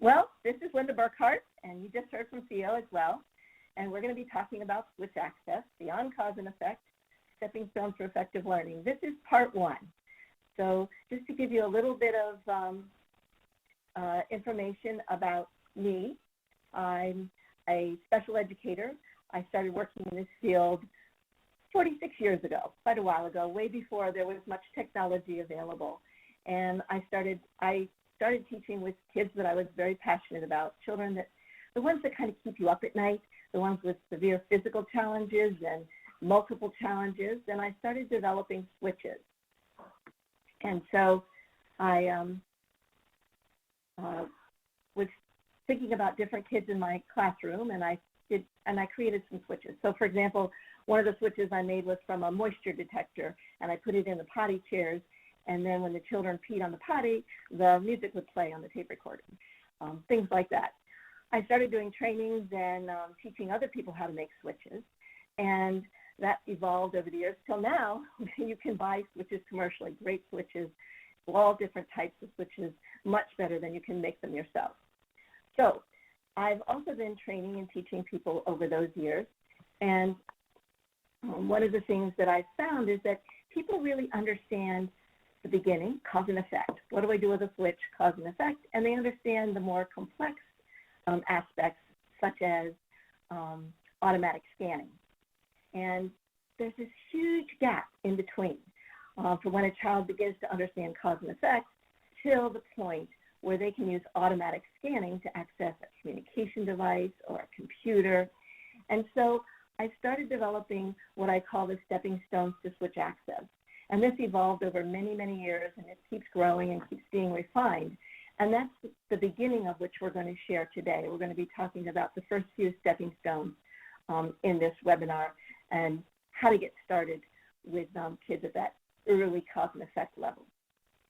Well, this is Linda Burkhart, and you just heard from Theo as well. And we're going to be talking about switch access, beyond cause and effect, stepping stones for effective learning. This is part one. So just to give you a little bit of information about me, I'm a special educator. I started working in this field 46 years ago, quite a while ago, way before there was much technology available. And I started teaching with kids that I was very passionate about, children that, the ones that kind of keep you up at night, the ones with severe physical challenges and multiple challenges, and I started developing switches. And so I was thinking about different kids in my classroom, and I created some switches. So for example, one of the switches I made was from a moisture detector, and I put it in the potty chairs, and then when the children peed on the potty, the music would play on the tape recording, things like that. I started doing trainings and teaching other people how to make switches, and that evolved over the years till now. You can buy switches commercially, great switches, all different types of switches, much better than you can make them yourself. So I've also been training and teaching people over those years, and one of the things that I've found is that people really understand the beginning, cause and effect. What do I do with a switch, cause and effect? And they understand the more complex aspects, such as automatic scanning. And there's this huge gap in between for when a child begins to understand cause and effect till the point where they can use automatic scanning to access a communication device or a computer. And so I started developing what I call the stepping stones to switch access. And this evolved over many, many years, and it keeps growing and keeps being refined. And that's the beginning of which we're going to share today. We're going to be talking about the first few stepping stones in this webinar and how to get started with kids at that early cause and effect level.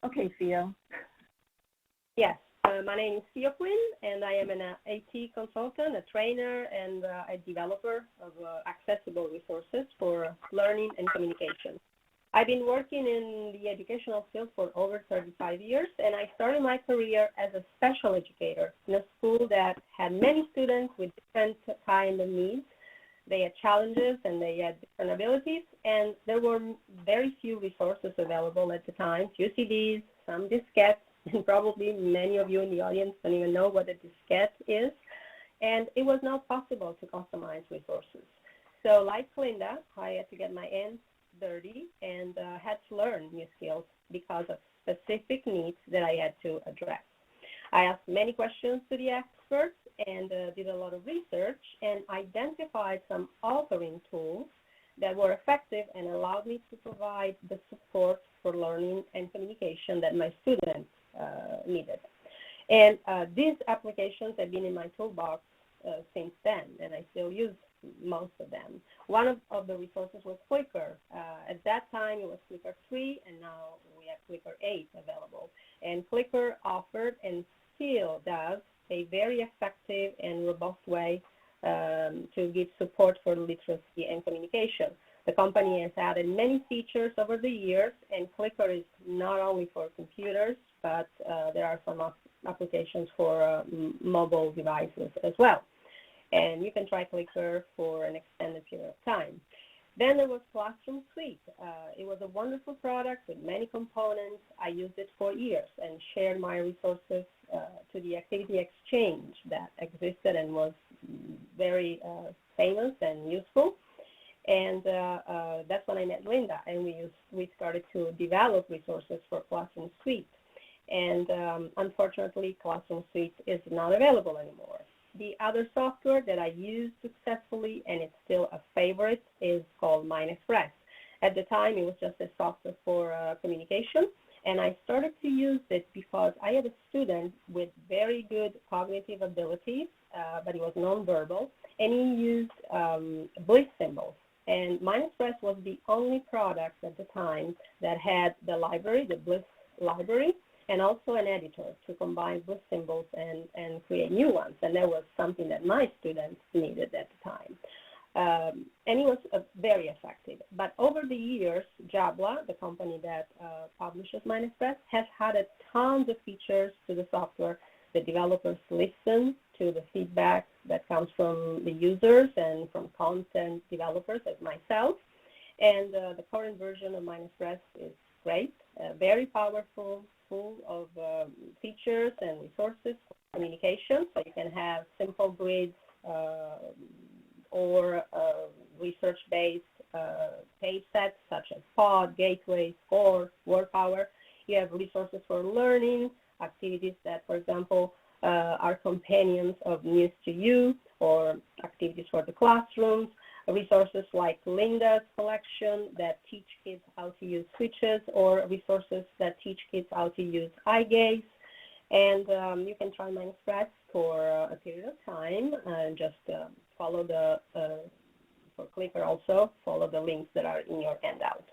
Okay, Theo. Yes, my name is Theo Quinn, and I am an IT consultant, a trainer, and a developer of accessible resources for learning and communication. I've been working in the educational field for over 35 years, and I started my career as a special educator in a school that had many students with different kinds of needs. They had challenges and they had different abilities, and there were very few resources available at the time, few CDs, some diskettes, and probably many of you in the audience don't even know what a diskette is, and it was not possible to customize resources. So like Linda, I had to get my hands dirty and had to learn new skills because of specific needs that I had to address. I asked many questions to the experts and did a lot of research and identified some authoring tools that were effective and allowed me to provide the support for learning and communication that my students needed. And these applications have been in my toolbox since then, and I still use most of them. One of the resources was Clicker. At that time, it was Clicker 3, and now we have Clicker 8 available. And Clicker offered and still does a very effective and robust way to give support for literacy and communication. The company has added many features over the years, and Clicker is not only for computers, but there are some applications for mobile devices as well. And you can try Clicker for an extended period of time. Then there was Classroom Suite. It was a wonderful product with many components. I used it for years and shared my resources to the Activity Exchange that existed and was very famous and useful. And that's when I met Linda, and we started to develop resources for Classroom Suite. And unfortunately, Classroom Suite is not available anymore. The other software that I used successfully, and it's still a favorite, is called MindExpress. At the time, it was just a software for communication, and I started to use it because I had a student with very good cognitive abilities, but he was nonverbal, and he used bliss symbols. And MindExpress was the only product at the time that had the library, the bliss library, and also an editor to combine bliss symbols and create new ones. And that was something that my students needed at the time. And it was very effective. But over the years, Jabla, the company that publishes MindExpress, has added tons of features to the software the developers listen to the feedback that comes from the users and from content developers like myself. And the current version of MindExpress is great, very powerful, full of features and resources for communication. So you can have simple grids or research-based page sets such as pod, gateway, score, word power. You have resources for learning, activities that, for example, are companions of News to You, or activities for the classrooms, resources like Linda's collection that teach kids how to use switches, or resources that teach kids how to use eye gaze. And you can try MindExpress for a period of time and just follow the, for Clicker also, follow the links that are in your handout.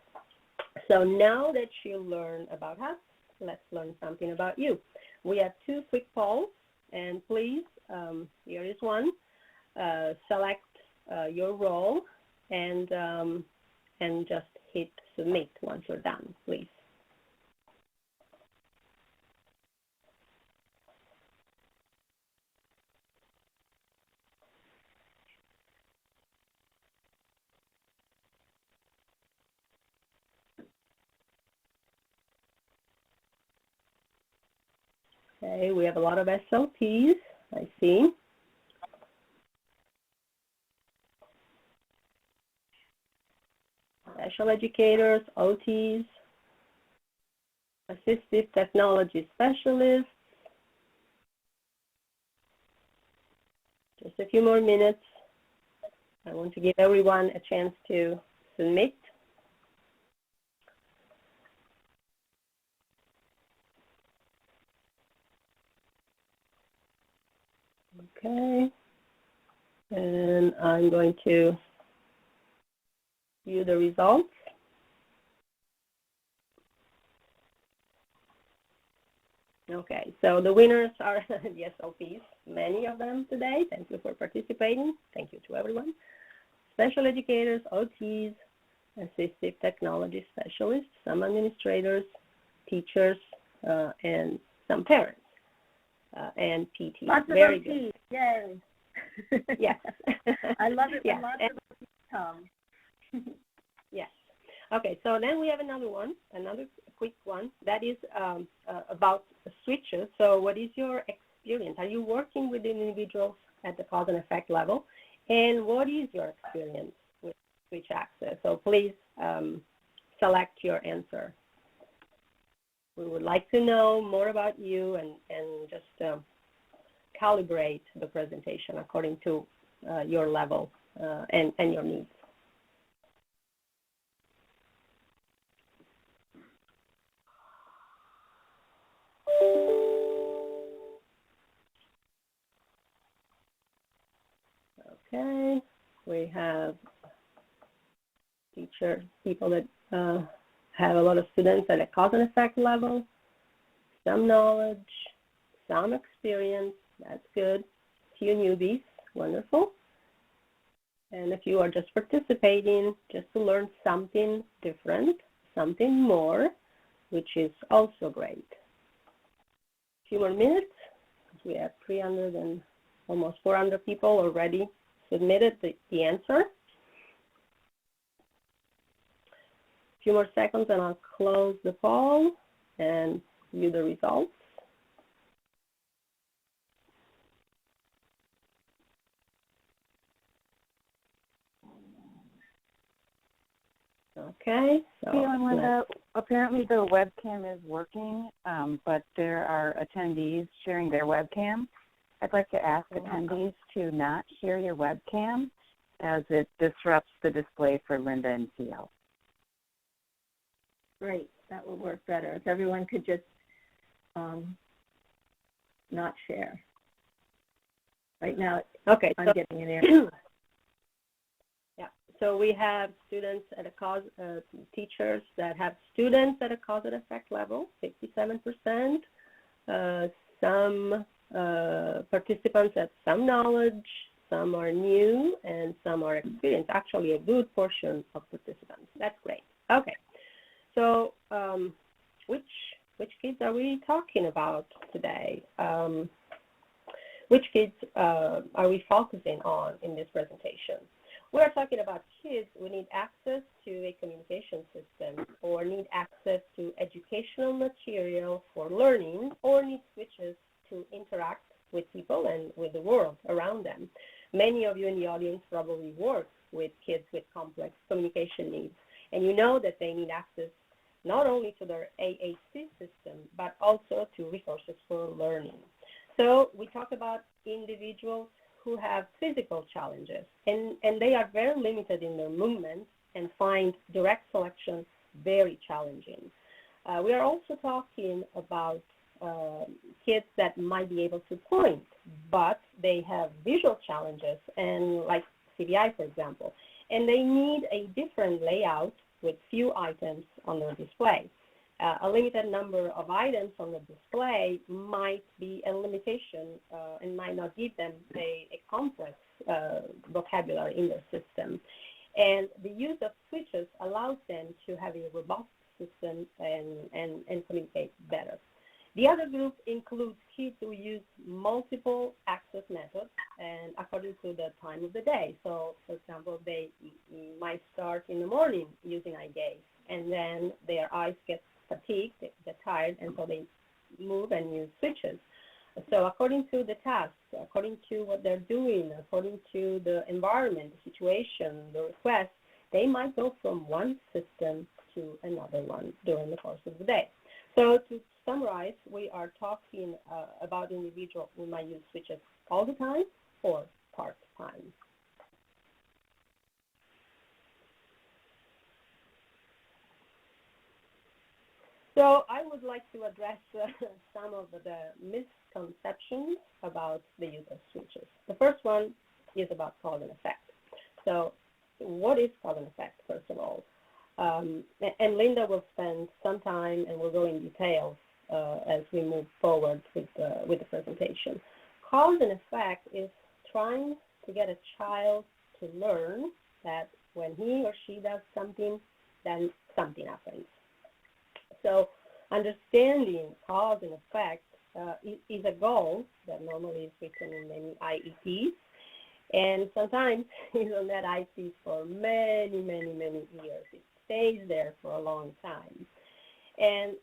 So now that you learn about us, let's learn something about you. We have 2 quick polls, and please, here is one. Select your role and just hit submit once you're done, please. Okay, we have a lot of SLPs, I see. Special educators, OTs, assistive technology specialists. Just a few more minutes. I want to give everyone a chance to submit. Okay, and I'm going to view the results. Okay, so the winners are the SLPs, many of them today. Thank you for participating. Thank you to everyone. Special educators, OTs, assistive technology specialists, some administrators, teachers, and some parents. And PT. Lots of very OTs. good. Yay. Yes. I love it Yeah. when lots of OTs come. Yes. Okay, so then we have another one, another quick one, that is about switches. So what is your experience? Are you working with individuals at the cause and effect level? And what is your experience with switch access? So please select your answer. We would like to know more about you and just calibrate the presentation according to your level and your needs. Okay, we have people that have a lot of students at a cause and effect level, some knowledge, some experience, that's good, few newbies, wonderful. And if you are just participating just to learn something different, something more, which is also great. A few more minutes, we have 300 and almost 400 people already submitted the answer. A few more seconds and I'll close the poll and view the results. Okay. So Linda, apparently the webcam is working, but there are attendees sharing their webcam. I'd like to ask attendees to not share your webcam as it disrupts the display for Linda and CL. Great, that will work better. If everyone could just not share. Right now, okay, I'm getting an error. Yeah, so we have students at a cause, teachers that have students at a cause and effect level, 57%. Some participants have some knowledge, some are new, and some are experienced. Actually, a good portion of participants. That's great. Okay, so which kids are we talking about today? which kids are we focusing on in this presentation? We're talking about kids who need access to a communication system or need access to educational material for learning or need switches to interact with people and with the world around them. Many of you in the audience probably work with kids with complex communication needs, and you know that they need access not only to their AAC system, but also to resources for learning. So we talk about individuals who have physical challenges, and they are very limited in their movement and find direct selection very challenging. We are also talking about kids that might be able to point, but they have visual challenges, and like CVI, for example, and they need a different layout with few items on their display. A limited number of items on the display might be a limitation and might not give them a complex vocabulary in their system. And the use of switches allows them to have a robust system and communicate better. The other group includes kids who use multiple access methods and according to the time of the day. So, for example, they might start in the morning using eye gaze, and then their eyes get fatigued, they get tired, and so they move and use switches. So according to the task, according to what they're doing, according to the environment, the situation, the request, they might go from one system to another one during the course of the day. So to summarize, we are talking about individuals who might use switches all the time or part-time. So I would like to address some of the misconceptions about the use of switches. The first one is about cause and effect. So what is cause and effect, first of all? And Linda will spend some time and we'll go in details as we move forward with the presentation. Cause and effect is trying to get a child to learn that when he or she does something, then something happens. So understanding cause and effect is a goal that normally is written in many IEPs, and sometimes is on that IEP for many, many, many years. It stays there for a long time. And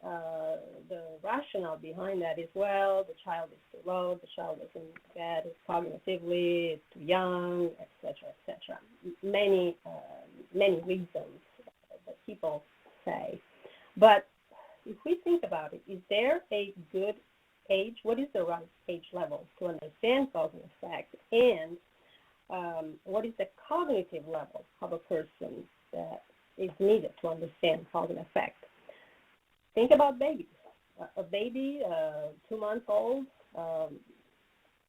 the rationale behind that is, well, the child is too low, the child isn't bad cognitively, it's too young, et cetera, many reasons that people say. But if we think about it, is there a good age? What is the right age level to understand cause and effect? And what is the cognitive level of a person that is needed to understand cause and effect? Think about babies. A baby, 2 months old,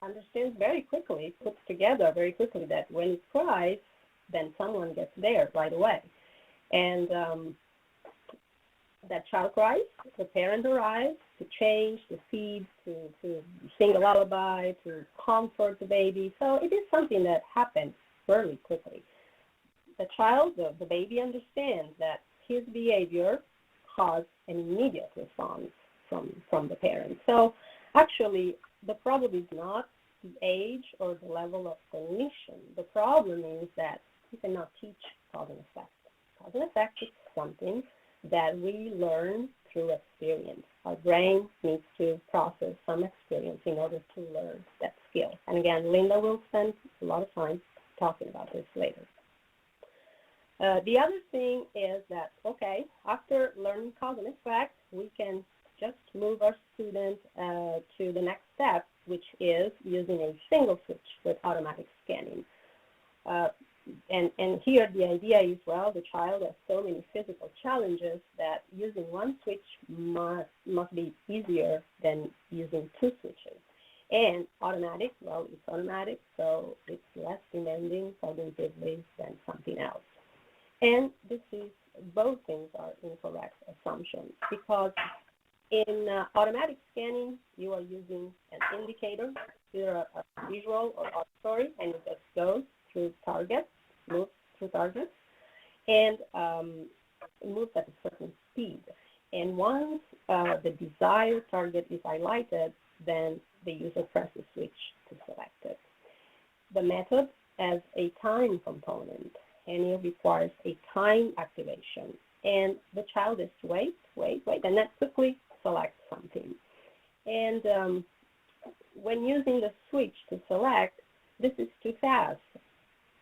understands very quickly, puts together very quickly that when it cries, then someone gets there right away. And that child cries, the parent arrives to change, to feed, to sing a lullaby, to comfort the baby. So it is something that happens fairly quickly. The child, the baby understands that his behavior caused an immediate response from the parent. So actually, the problem is not the age or the level of cognition. The problem is that you cannot teach cause and effect. Cause and effect is something that we learn through experience. Our brain needs to process some experience in order to learn that skill. And again, Linda will spend a lot of time talking about this later. The other thing is that, okay, after learning cause and effect, we can just move our student to the next step, which is using a single switch with automatic scanning. And here the idea is, well, the child has so many physical challenges that using one switch must be easier than using 2 switches. And automatic, well, it's automatic, so it's less demanding cognitively than something else. And both things are incorrect assumptions, because in automatic scanning, you are using an indicator, either a visual or auditory, and it just goes through targets, moves through targets, and moves at a certain speed. And once the desired target is highlighted, then the user presses switch to the method has a time component, and it requires a time activation. And the child is wait, and then quickly select something. And when using the switch to select, this is too fast.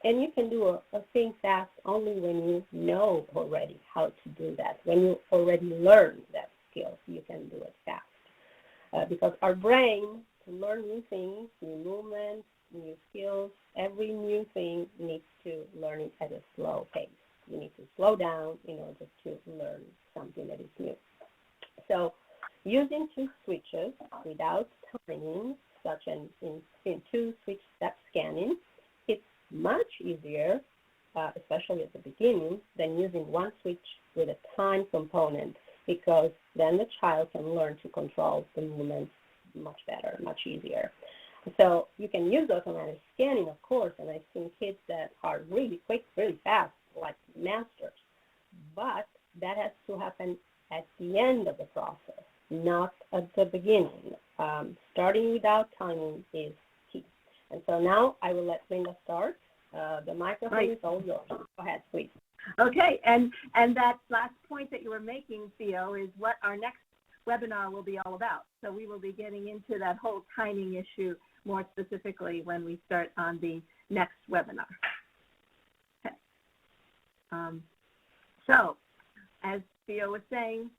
And you can do a thing fast only when you know already how to do that. When you already learn that skill, you can do it fast. Because our brain, to learn new things, new movements, new skills, every new thing needs to learn it at a slow pace. You need to slow down in order to learn something that is new. So using two switches without timing, such as in two switch step scanning, it's much easier, especially at the beginning, than using one switch with a time component, because then the child can learn to control the movements much better, much easier. So you can use automatic scanning, of course, and I've seen kids that are really quick, really fast, like masters. But that has to happen at the end of the process, not at the beginning. Starting without timing is key. And so now I will let Linda start. The microphone is all yours. Go ahead, please. Okay, and that last point that you were making, Theo, is what our next webinar will be all about. So we will be getting into that whole timing issue more specifically when we start on the next webinar. Okay. So, as Theo was saying,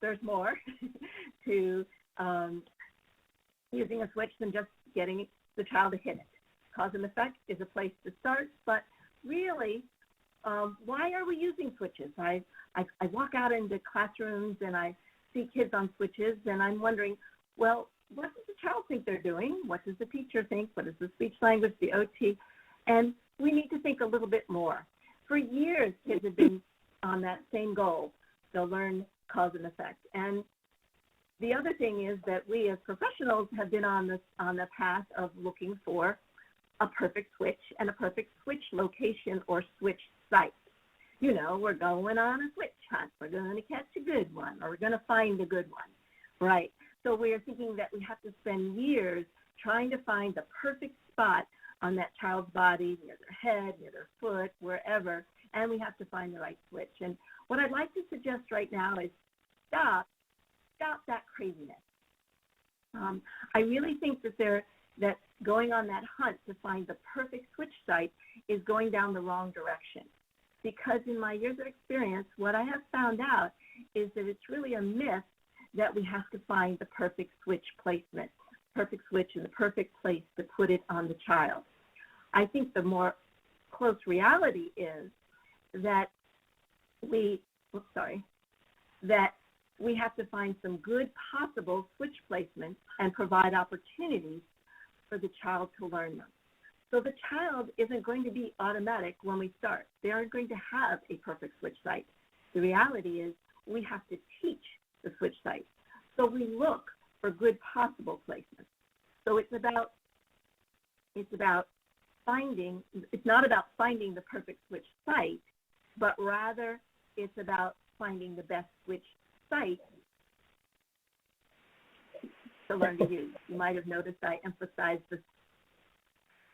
there's more to using a switch than just getting the child to hit it. Cause and effect is a place to start, but really, why are we using switches? I walk out into classrooms and I see kids on switches, and I'm wondering, well, what does the child think they're doing? What does the teacher think? What is the speech language, the OT? And we need to think a little bit more. For years, kids have been on that same goal. They'll learn cause and effect. And the other thing is that we as professionals have been on the path of looking for a perfect switch and a perfect switch location or switch site. You know, we're going on a switch hunt. We're going to catch a good one, or we're going to find a good one, right? So we're thinking that we have to spend years trying to find the perfect spot on that child's body, near their head, near their foot, wherever, and we have to find the right switch. And what I'd like to suggest right now is stop that craziness. I really think that going on that hunt to find the perfect switch site is going down the wrong direction. Because in my years of experience, what I have found out is that it's really a myth that we have to find the perfect switch placement, perfect switch in the perfect place to put it on the child. I think the more close reality is that we have to find some good possible switch placements and provide opportunities for the child to learn them. So the child isn't going to be automatic when we start. They aren't going to have a perfect switch site. The reality is we have to teach the switch site. So we look for good possible placements. So it's not about finding the perfect switch site, but rather it's about finding the best switch site to learn to use. You might have noticed I emphasized this.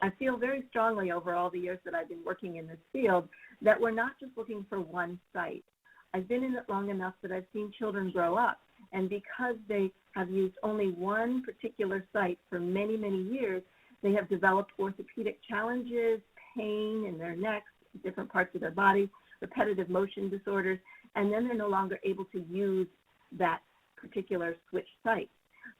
I feel very strongly over all the years that I've been working in this field that we're not just looking for one site. I've been in it long enough that I've seen children grow up, and because they have used only one particular site for many, many years, they have developed orthopedic challenges, pain in their necks, different parts of their body, repetitive motion disorders, and then they're no longer able to use that particular switch site.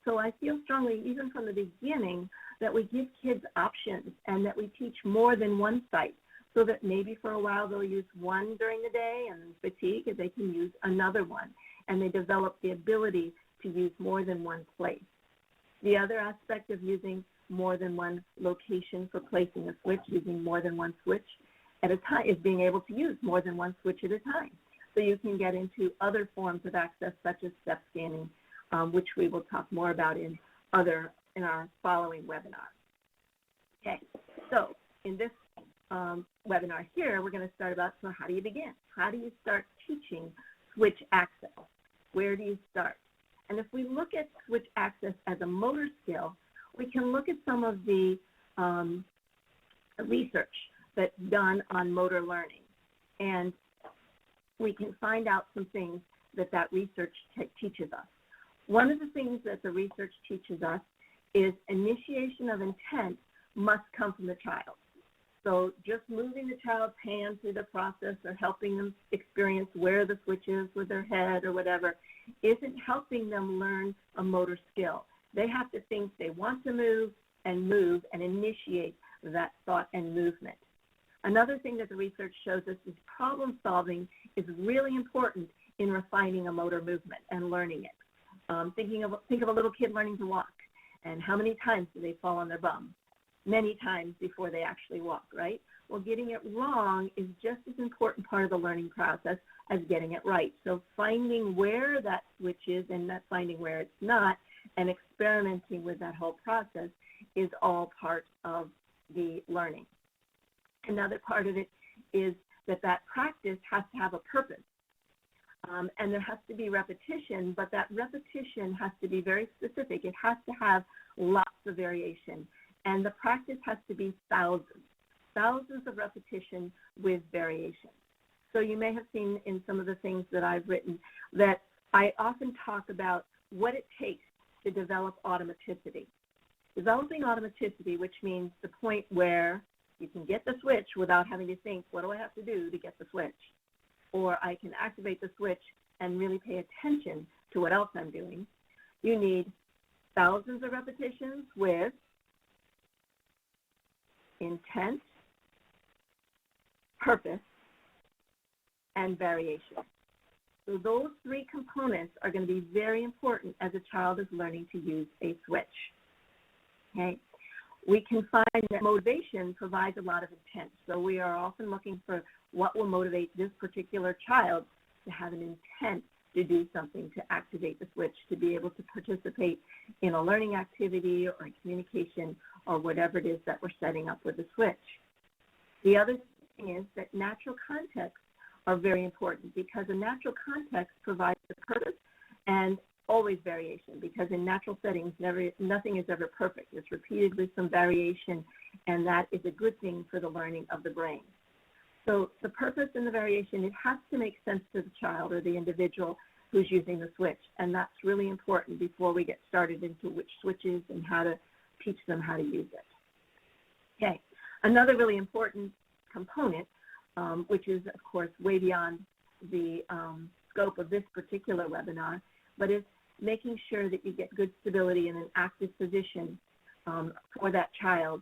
So I feel strongly, even from the beginning, that we give kids options and that we teach more than one site, so that maybe for a while they'll use one during the day and fatigue, and they can use another one, and they develop the ability to use more than one place. The other aspect of using more than one location for placing a switch, using more than one switch at a time, is being able to use more than one switch at a time. So you can get into other forms of access, such as step scanning, which we will talk more about in our following webinar. Okay, so in this webinar here, we're going to start about, so how do you begin? How do you start teaching switch access? Where do you start? And if we look at switch access as a motor skill, we can look at some of the research that's done on motor learning. And we can find out some things that research teaches us. One of the things that the research teaches us is initiation of intent must come from the child. So just moving the child's hand through the process or helping them experience where the switch is with their head or whatever isn't helping them learn a motor skill. They have to think they want to move and initiate that thought and movement. Another thing that the research shows us is problem solving is really important in refining a motor movement and learning it. Think of a little kid learning to walk, and how many times do they fall on their bum? Many times before they actually walk, right? Well, getting it wrong is just as important part of the learning process as getting it right. So finding where that switch is and not finding where it's not and experimenting with that whole process is all part of the learning. Another part of it is that practice has to have a purpose. And there has to be repetition, but that repetition has to be very specific. It has to have lots of variation. And the practice has to be thousands of repetition with variation. So you may have seen in some of the things that I've written that I often talk about what it takes to develop automaticity. Developing automaticity, which means the point where you can get the switch without having to think, what do I have to do to get the switch? Or I can activate the switch and really pay attention to what else I'm doing. You need thousands of repetitions with intent, purpose, and variation. So those three components are going to be very important as a child is learning to use a switch. Okay? We can find that motivation provides a lot of intent. So we are often looking for what will motivate this particular child to have an intent to do something, to activate the switch, to be able to participate in a learning activity or in communication or whatever it is that we're setting up with the switch. The other thing is that natural contexts are very important because a natural context provides the purpose and always variation, because in natural settings, nothing is ever perfect. It's repeated with some variation, and that is a good thing for the learning of the brain. So the purpose and the variation, it has to make sense to the child or the individual who's using the switch, and that's really important before we get started into which switches and how to teach them how to use it. Okay, another really important component, which is, of course, way beyond the scope of this particular webinar, but is making sure that you get good stability in an active position for that child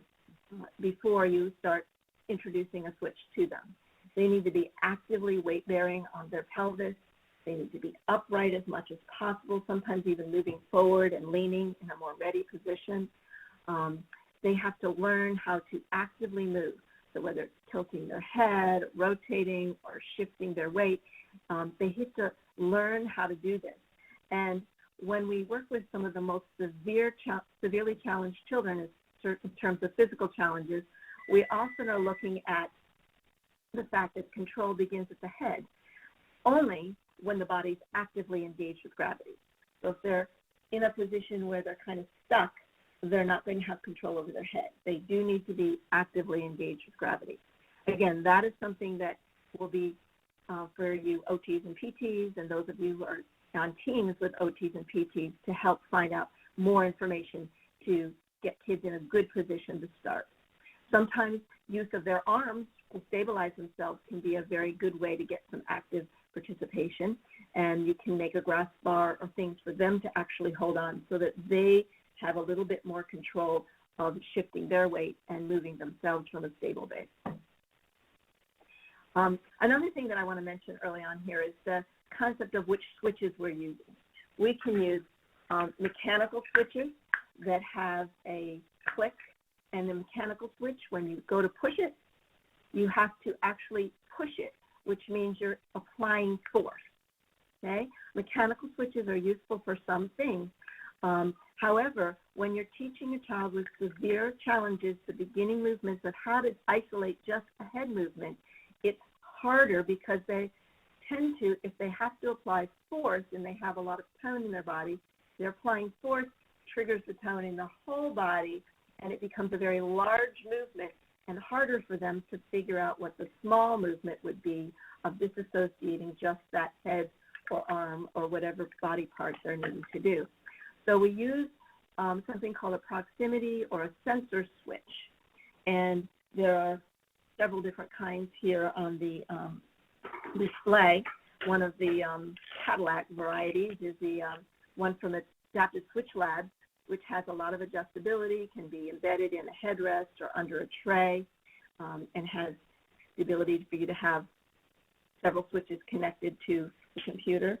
before you start introducing a switch to them. They need to be actively weight-bearing on their pelvis. They need to be upright as much as possible, sometimes even moving forward and leaning in a more ready position. They have to learn how to actively move. So whether it's tilting their head, rotating, or shifting their weight, they have to learn how to do this. And when we work with some of the most severely challenged children in terms of physical challenges, we often are looking at the fact that control begins at the head only when the body's actively engaged with gravity. So if they're in a position where they're kind of stuck, they're not going to have control over their head. They do need to be actively engaged with gravity. Again, that is something that will be for you OTs and PTs and those of you who are on teams with OTs and PTs to help find out more information to get kids in a good position to start. Sometimes use of their arms to stabilize themselves can be a very good way to get some active participation, and you can make a grasp bar or things for them to actually hold on so that they have a little bit more control of shifting their weight and moving themselves from a stable base. Another thing that I want to mention early on here is the concept of which switches we're using. We can use mechanical switches that have a click, and the mechanical switch, when you go to push it, you have to actually push it, which means you're applying force, okay? Mechanical switches are useful for some things. However, when you're teaching a child with severe challenges, the beginning movements of how to isolate just a head movement, it's harder because they tend to, if they have to apply force and they have a lot of tone in their body, they're applying force, triggers the tone in the whole body, and it becomes a very large movement and harder for them to figure out what the small movement would be of disassociating just that head or arm or whatever body part they're needing to do. So we use something called a proximity or a sensor switch. And there are several different kinds here on the display. One of the Cadillac varieties is the one from Adaptive Switch Lab, which has a lot of adjustability, can be embedded in a headrest or under a tray, and has the ability for you to have several switches connected to the computer.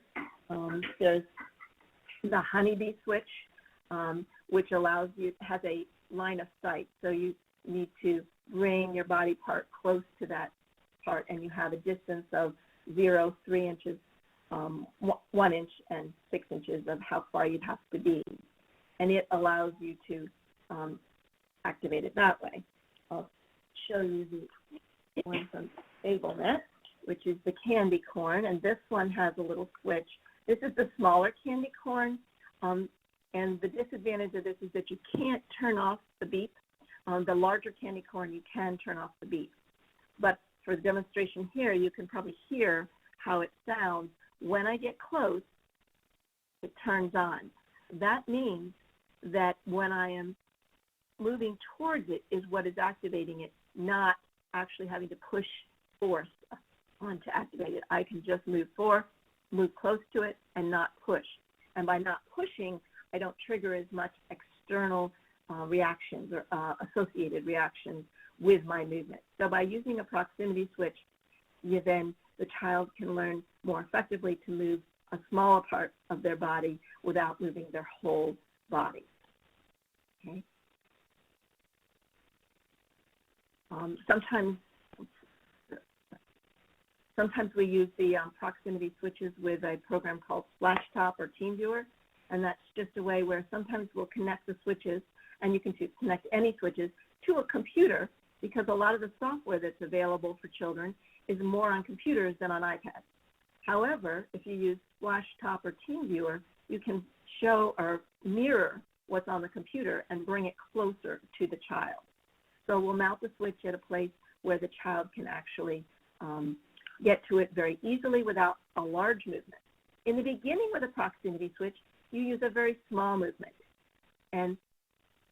There's the Honeybee switch, which allows you, has a line of sight. So you need to bring your body part close to that part, and you have a distance of 0, 3 inches, 1 inch, and 6 inches of how far you'd have to be. And it allows you to activate it that way. I'll show you the one from StableNet, which is the candy corn, and this one has a little switch. This is the smaller candy corn, and the disadvantage of this is that you can't turn off the beep. The larger candy corn, you can turn off the beep. But for the demonstration here, you can probably hear how it sounds. When I get close, it turns on. That means that when I am moving towards it is what is activating it, not actually having to push force on to activate it. I can just move close to it and not push. And by not pushing, I don't trigger as much external reactions or associated reactions with my movement. So by using a proximity switch, the child can learn more effectively to move a smaller part of their body without moving their whole body. Okay. Sometimes we use the proximity switches with a program called Splashtop or TeamViewer, and that's just a way where sometimes we'll connect the switches, and you can connect any switches to a computer, because a lot of the software that's available for children is more on computers than on iPads. However, if you use Splashtop or TeamViewer, you can show or mirror what's on the computer and bring it closer to the child. So we'll mount the switch at a place where the child can actually get to it very easily without a large movement. In the beginning with a proximity switch, you use a very small movement and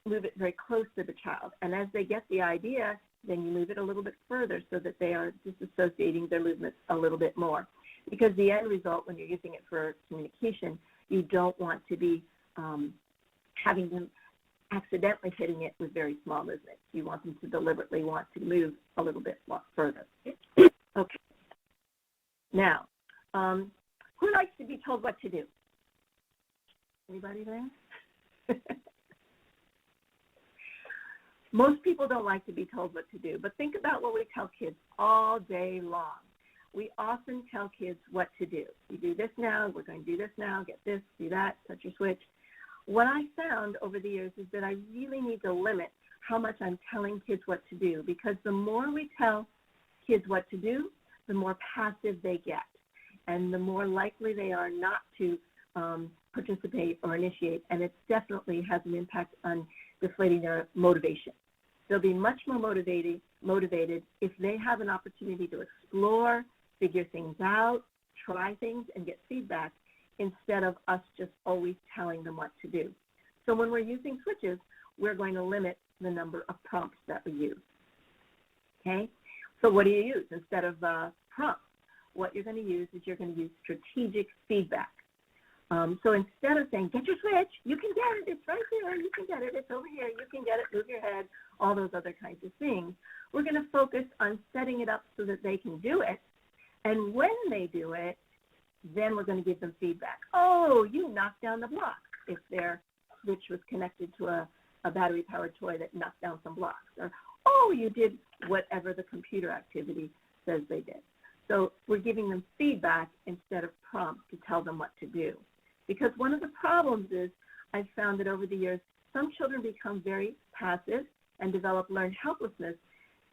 move it very close to the child. And as they get the idea, then you move it a little bit further so that they are disassociating their movements a little bit more. Because the end result, when you're using it for communication, you don't want to be having them accidentally hitting it with very small movements. You want them to deliberately want to move a little bit further. Okay. Now, who likes to be told what to do? Anybody there? Most people don't like to be told what to do, but think about what we tell kids all day long. We often tell kids what to do. You do this now, we're going to do this now, get this, do that, touch your switch. What I found over the years is that I really need to limit how much I'm telling kids what to do, because the more we tell kids what to do, the more passive they get, and the more likely they are not to participate or initiate, and it definitely has an impact on deflating their motivation. They'll be much more motivated if they have an opportunity to explore, figure things out, try things, and get feedback, instead of us just always telling them what to do. So when we're using switches, we're going to limit the number of prompts that we use. Okay? So what do you use instead of prompts? What you're going to use is you're going to use strategic feedback. So instead of saying, get your switch, you can get it, it's right there, you can get it, it's over here, you can get it, move your head, all those other kinds of things, we're going to focus on setting it up so that they can do it. And when they do it, then we're going to give them feedback. Oh, you knocked down the block, if their switch was connected to a battery-powered toy that knocked down some blocks. Or, oh, you did whatever the computer activity says they did. So we're giving them feedback instead of prompts to tell them what to do. Because one of the problems is I've found that over the years, some children become very passive and develop learned helplessness,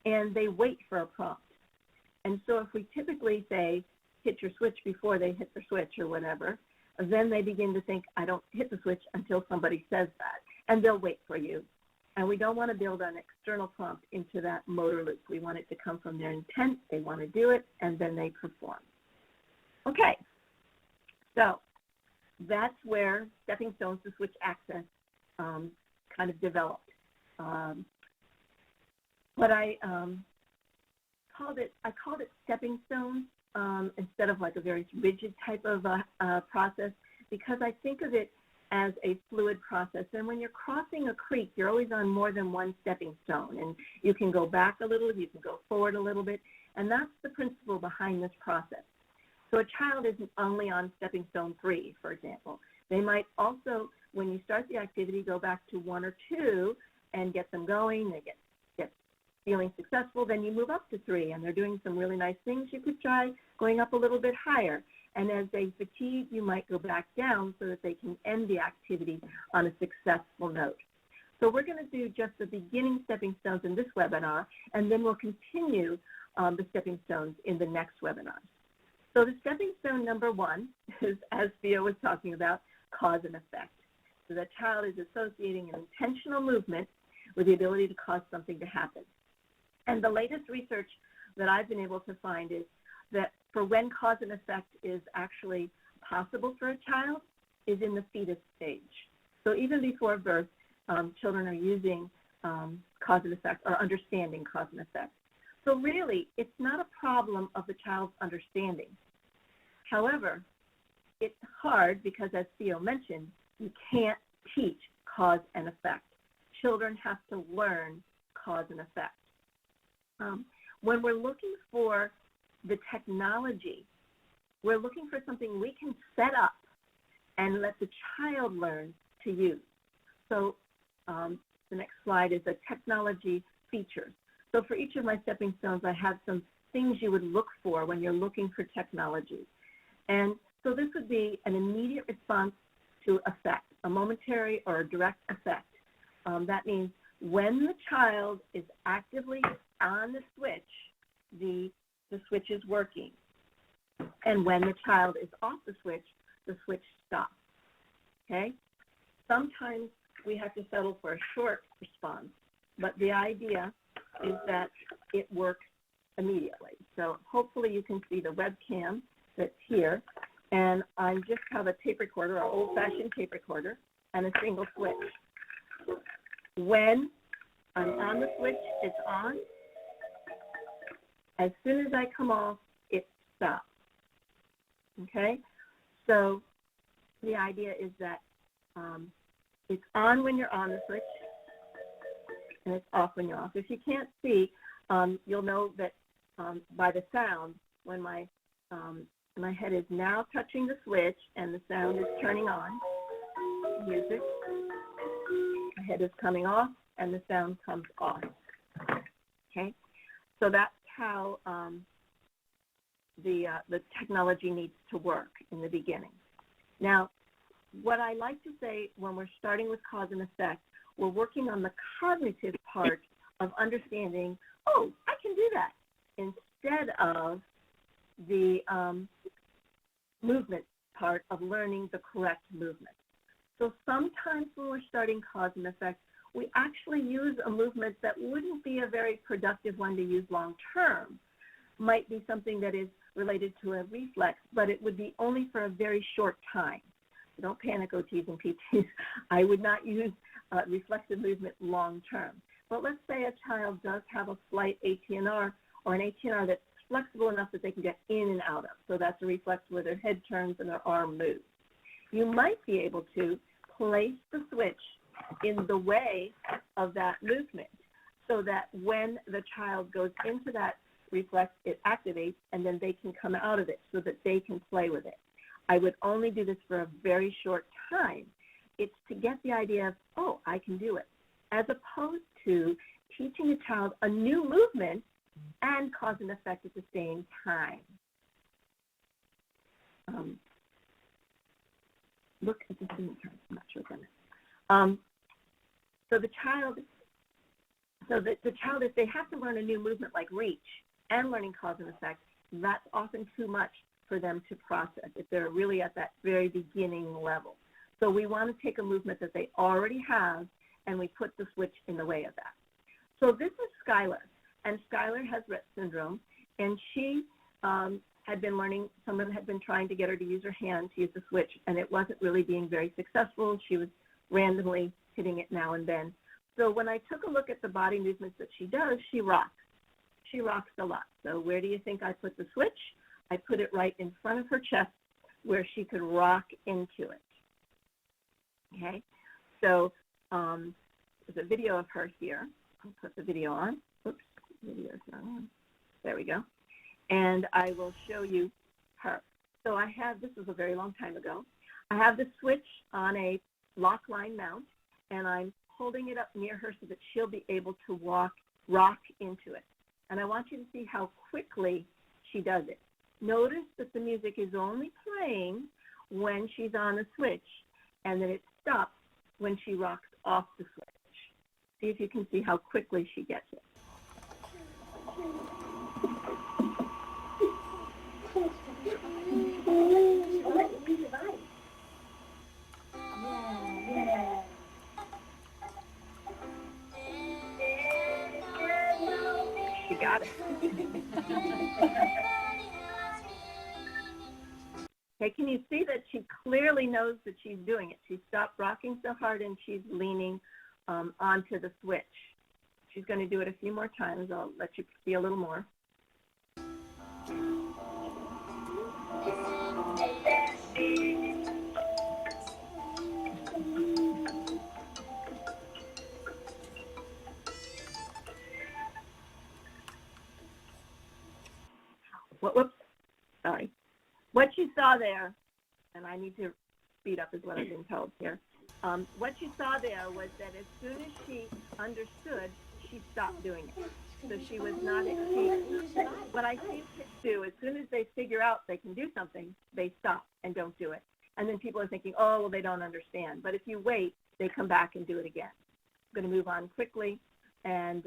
and they wait for a prompt. And so if we typically say, hit your switch before they hit the switch or whatever, then they begin to think, I don't hit the switch until somebody says that, and they'll wait for you. And we don't want to build an external prompt into that motor loop. We want it to come from their intent, they want to do it, and then they perform. Okay, so that's where stepping stones to switch access kind of developed. What I called it stepping stones instead of like a very rigid type of process, because I think of it as a fluid process. And when you're crossing a creek, you're always on more than one stepping stone. And you can go back a little, you can go forward a little bit. And that's the principle behind this process. So a child isn't only on stepping stone 3, for example. They might also, when you start the activity, go back to 1 or 2 and get them going. They get feeling successful. Then you move up to 3, and they're doing some really nice things. You could try going up a little bit higher. And as they fatigue, you might go back down so that they can end the activity on a successful note. So we're going to do just the beginning stepping stones in this webinar, and then we'll continue the stepping stones in the next webinar. So the stepping stone number 1 is, as Theo was talking about, cause and effect. So the child is associating an intentional movement with the ability to cause something to happen. And the latest research that I've been able to find is that for when cause and effect is actually possible for a child is in the fetus stage. So even before birth, children are using cause and effect or understanding cause and effect. So really, it's not a problem of the child's understanding. However, it's hard because, as Theo mentioned, you can't teach cause and effect. Children have to learn cause and effect. When we're looking for the technology, we're looking for something we can set up and let the child learn to use. So the next slide is the technology features. So for each of my stepping stones, I have some things you would look for when you're looking for technology. And so this would be an immediate response to effect, a momentary or a direct effect. That means when the child is actively on the switch is working. And when the child is off the switch stops, okay? Sometimes we have to settle for a short response, but the idea is that it works immediately. So hopefully you can see the webcam that's here, and I just have a tape recorder, our old-fashioned tape recorder, and a single switch. When I'm on the switch, it's on. As soon as I come off, it stops, okay? So the idea is that it's on when you're on the switch, and it's off when you're off. If you can't see, you'll know that by the sound, when my head is now touching the switch and the sound is turning on, music, my head is coming off and the sound comes off, okay? So that's how the technology needs to work in the beginning. Now, what I like to say when we're starting with cause and effect, we're working on the cognitive part of understanding, oh, I can do that, instead of the movement part of learning the correct movement. So sometimes when we're starting cause and effect, we actually use a movement that wouldn't be a very productive one to use long term. Might be something that is related to a reflex, but it would be only for a very short time. So don't panic, OTs and PTs. I would not use reflexive movement long term. But let's say a child does have a slight ATNR or an ATNR that's flexible enough that they can get in and out of. So that's a reflex where their head turns and their arm moves. You might be able to place the switch in the way of that movement so that when the child goes into that reflex, it activates, and then they can come out of it so that they can play with it. I would only do this for a very short time. It's to get the idea of, oh, I can do it, as opposed to teaching a child a new movement and cause and effect at the same time. Look at the screen. I'm not sure what that is. So the child, if they have to learn a new movement like reach and learning cause and effect, that's often too much for them to process if they're really at that very beginning level. So we want to take a movement that they already have and we put the switch in the way of that. So this is Skylar, and Skylar has Rett syndrome, and she had been learning, someone had been trying to get her to use her hand to use the switch, and it wasn't really being very successful. She was randomly hitting it now and then. So when I took a look at the body movements that she does, she rocks. She rocks a lot. So where do you think I put the switch? I put it right in front of her chest where she could rock into it. Okay, so there's a video of her here. I'll put the video on. Oops, video's not on. There we go. And I will show you her. So I have, this was a very long time ago, I have the switch on a lock line mount, and I'm holding it up near her so that she'll be able to rock into it. And I want you to see how quickly she does it. Notice that the music is only playing when she's on the switch, and then it stops when she rocks off the switch. See if you can see how quickly she gets it. She got it. Okay, can you see that she clearly knows that she's doing it? She stopped rocking so hard and she's leaning onto the switch. She's going to do it a few more times. I'll let you see a little more. Whoops, sorry. What you saw there, and I need to speed up is what I've been told here. What you saw there was that as soon as she understood, she stopped doing it. So she was not, what I see kids do, as soon as they figure out they can do something, they stop and don't do it. And then people are thinking, oh, well, they don't understand. But if you wait, they come back and do it again. I'm going to move on quickly and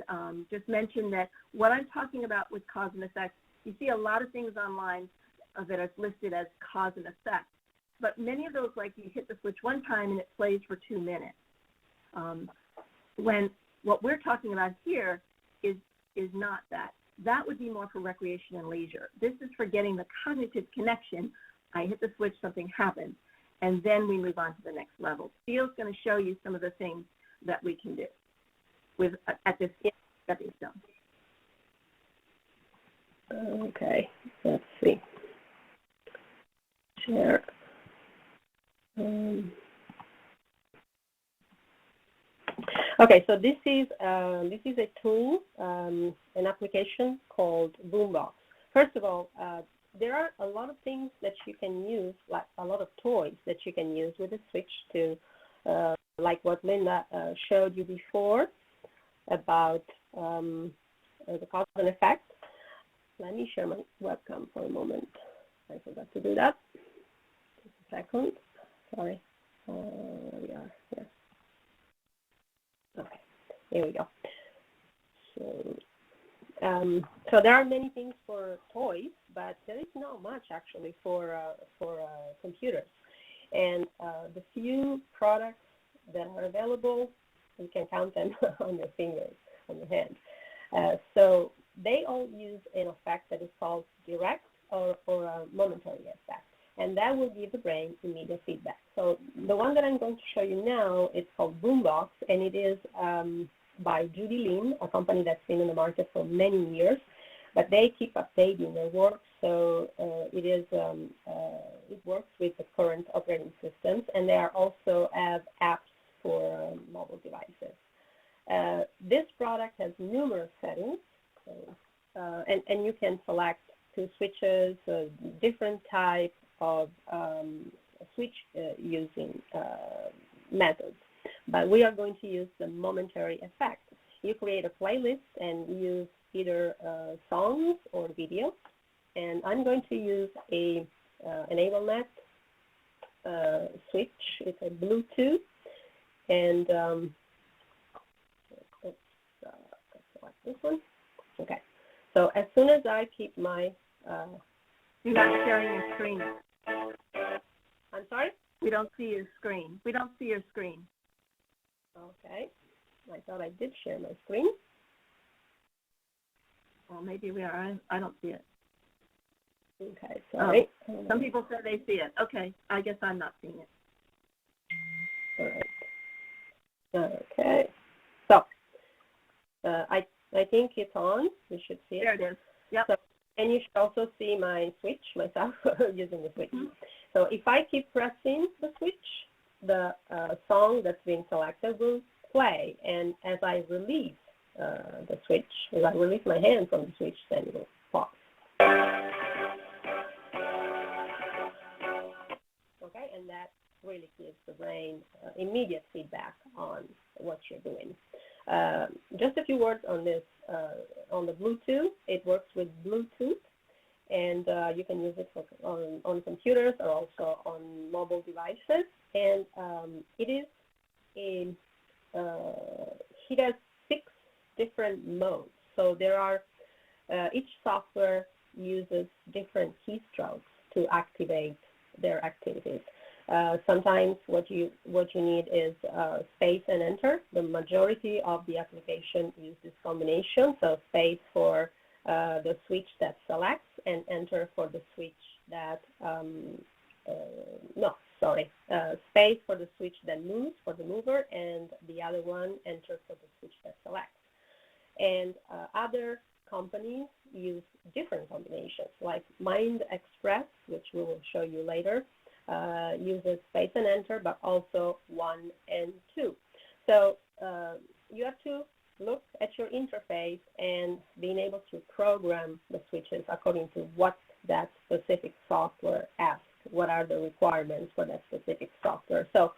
just mention that what I'm talking about with cause and effect, you see a lot of things online that are listed as cause and effect. But many of those, like you hit the switch one time and it plays for 2 minutes. When what we're talking about here is not that. That would be more for recreation and leisure. This is for getting the cognitive connection. I hit the switch, something happens, and then we move on to the next level. Steele's going to show you some of the things that we can do with at this stepping stone. Okay, let's see. Share. Okay, so this is a tool, an application called Boombox. First of all, there are a lot of things that you can use, like a lot of toys that you can use with the switch to, like what Linda showed you before about the cause and effect. Let me share my webcam for a moment. I forgot to do that. Just a second. Sorry. There we are. Yes. Okay. Here we go. So there are many things for toys, but there is not much actually for computers. And the few products that are available, you can count them on your fingers, on your hand. So they all use an effect that is called direct or a momentary effect, and that will give the brain immediate feedback. So the one that I'm going to show you now is called Boombox, and it is by Judy Lin, a company that's been in the market for many years, but they keep updating their work, so it works with the current operating systems, and they also have apps for mobile devices. This product has numerous settings, and you can select 2 switches, different types of switch using methods. But we are going to use the momentary effect. You create a playlist and use either songs or videos. And I'm going to use a EnableNet switch. It's a Bluetooth. And let's select this one. Okay. So as soon as I keep my... You're not sharing your screen. I'm sorry? We don't see your screen. We don't see your screen. Okay. I thought I did share my screen. Well, maybe we are. I don't see it. Okay, sorry. Oh, some people say they see it. Okay, I guess I'm not seeing it. All right. Okay. So I think it's on. You should see it. There it is. Yep. So, and you should also see my switch, myself, using the switch. So if I keep pressing the switch, the song that's being selected will play. And as I release the switch, as I release my hand from the switch, then it will pause. Okay, and that really gives the brain immediate feedback on what you're doing. Just a few words on this, on the Bluetooth. It works with Bluetooth, and you can use it on computers or also on mobile devices. And it has 6 different modes. So there are, each software uses different keystrokes to activate their activities. Sometimes what you need is space and enter. The majority of the application use this combination, so space for the switch that selects and enter for the switch that, space for the switch that moves, for the mover, and the other one, enter for the switch that selects. And other companies use different combinations, like Mind Express, which we will show you later, uses space and enter, but also 1 and 2. So you have to look at your interface and being able to program the switches according to what that specific software asks. What are the requirements for that specific software? So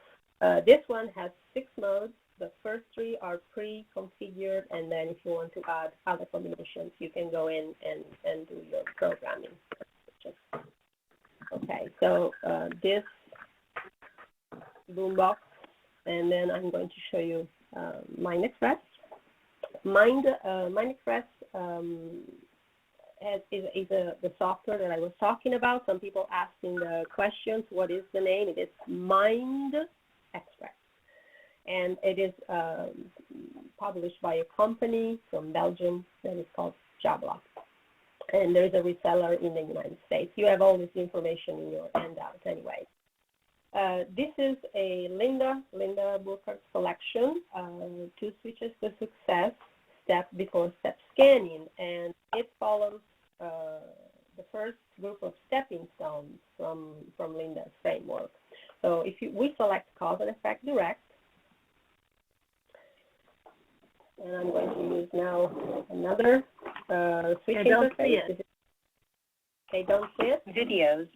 this one has 6 modes. The first 3 are pre-configured, and then if you want to add other combinations, you can go in and do your programming. Okay, so this boombox, and then I'm going to show you Mind Express. Mind Express is the software that I was talking about. Some people asking the questions, what is the name? It is Mind Express. And it is published by a company from Belgium that is called Jabla. And there is a reseller in the United States. You have all this information in your handout anyway. This is a Linda Burkhart selection, 2 switches to success, step before step scanning. And it follows the first group of stepping stones from Linda's framework. So if we select cause and effect direct, and I'm going to use now another switch interface. Don't see it. Okay, don't see it. Videos.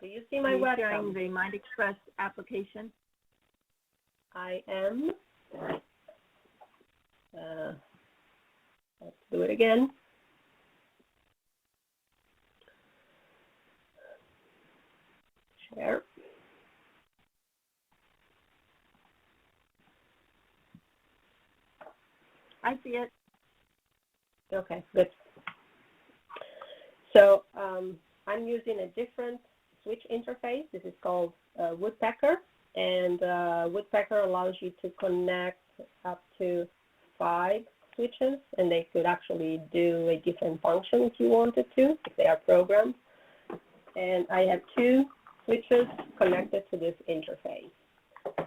Do you see my webcam? webcam? The Mind Express application. I am. Let's do it again. Share. I see it. Okay, good. So I'm using a different switch interface. This is called Woodpecker, and Woodpecker allows you to connect up to 5 switches, and they could actually do a different function if you wanted to, if they are programmed. And I have 2 switches connected to this interface.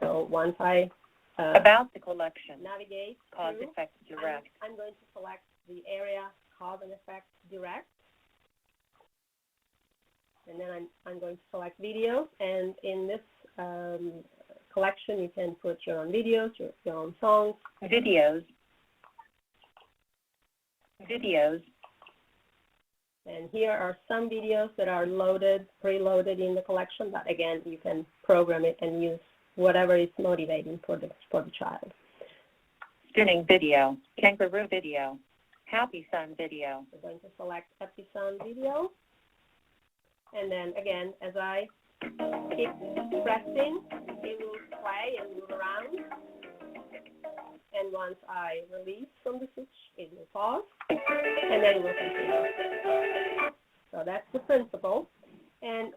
So once I About the collection. navigate Cause through, effect direct. I'm going to select the area cause and effect direct. And then I'm going to select videos. And in this collection, you can put your own videos, your own songs. Videos. And here are some videos that are preloaded in the collection. But again, you can program it and use whatever is motivating for the child. Spinning video. Kangaroo video. Happy Sun video. We're going to select Happy Sun video. And then again, as I keep pressing, it will play and move around. And once I release from the switch, it will pause, and then it will continue. So that's the principle. And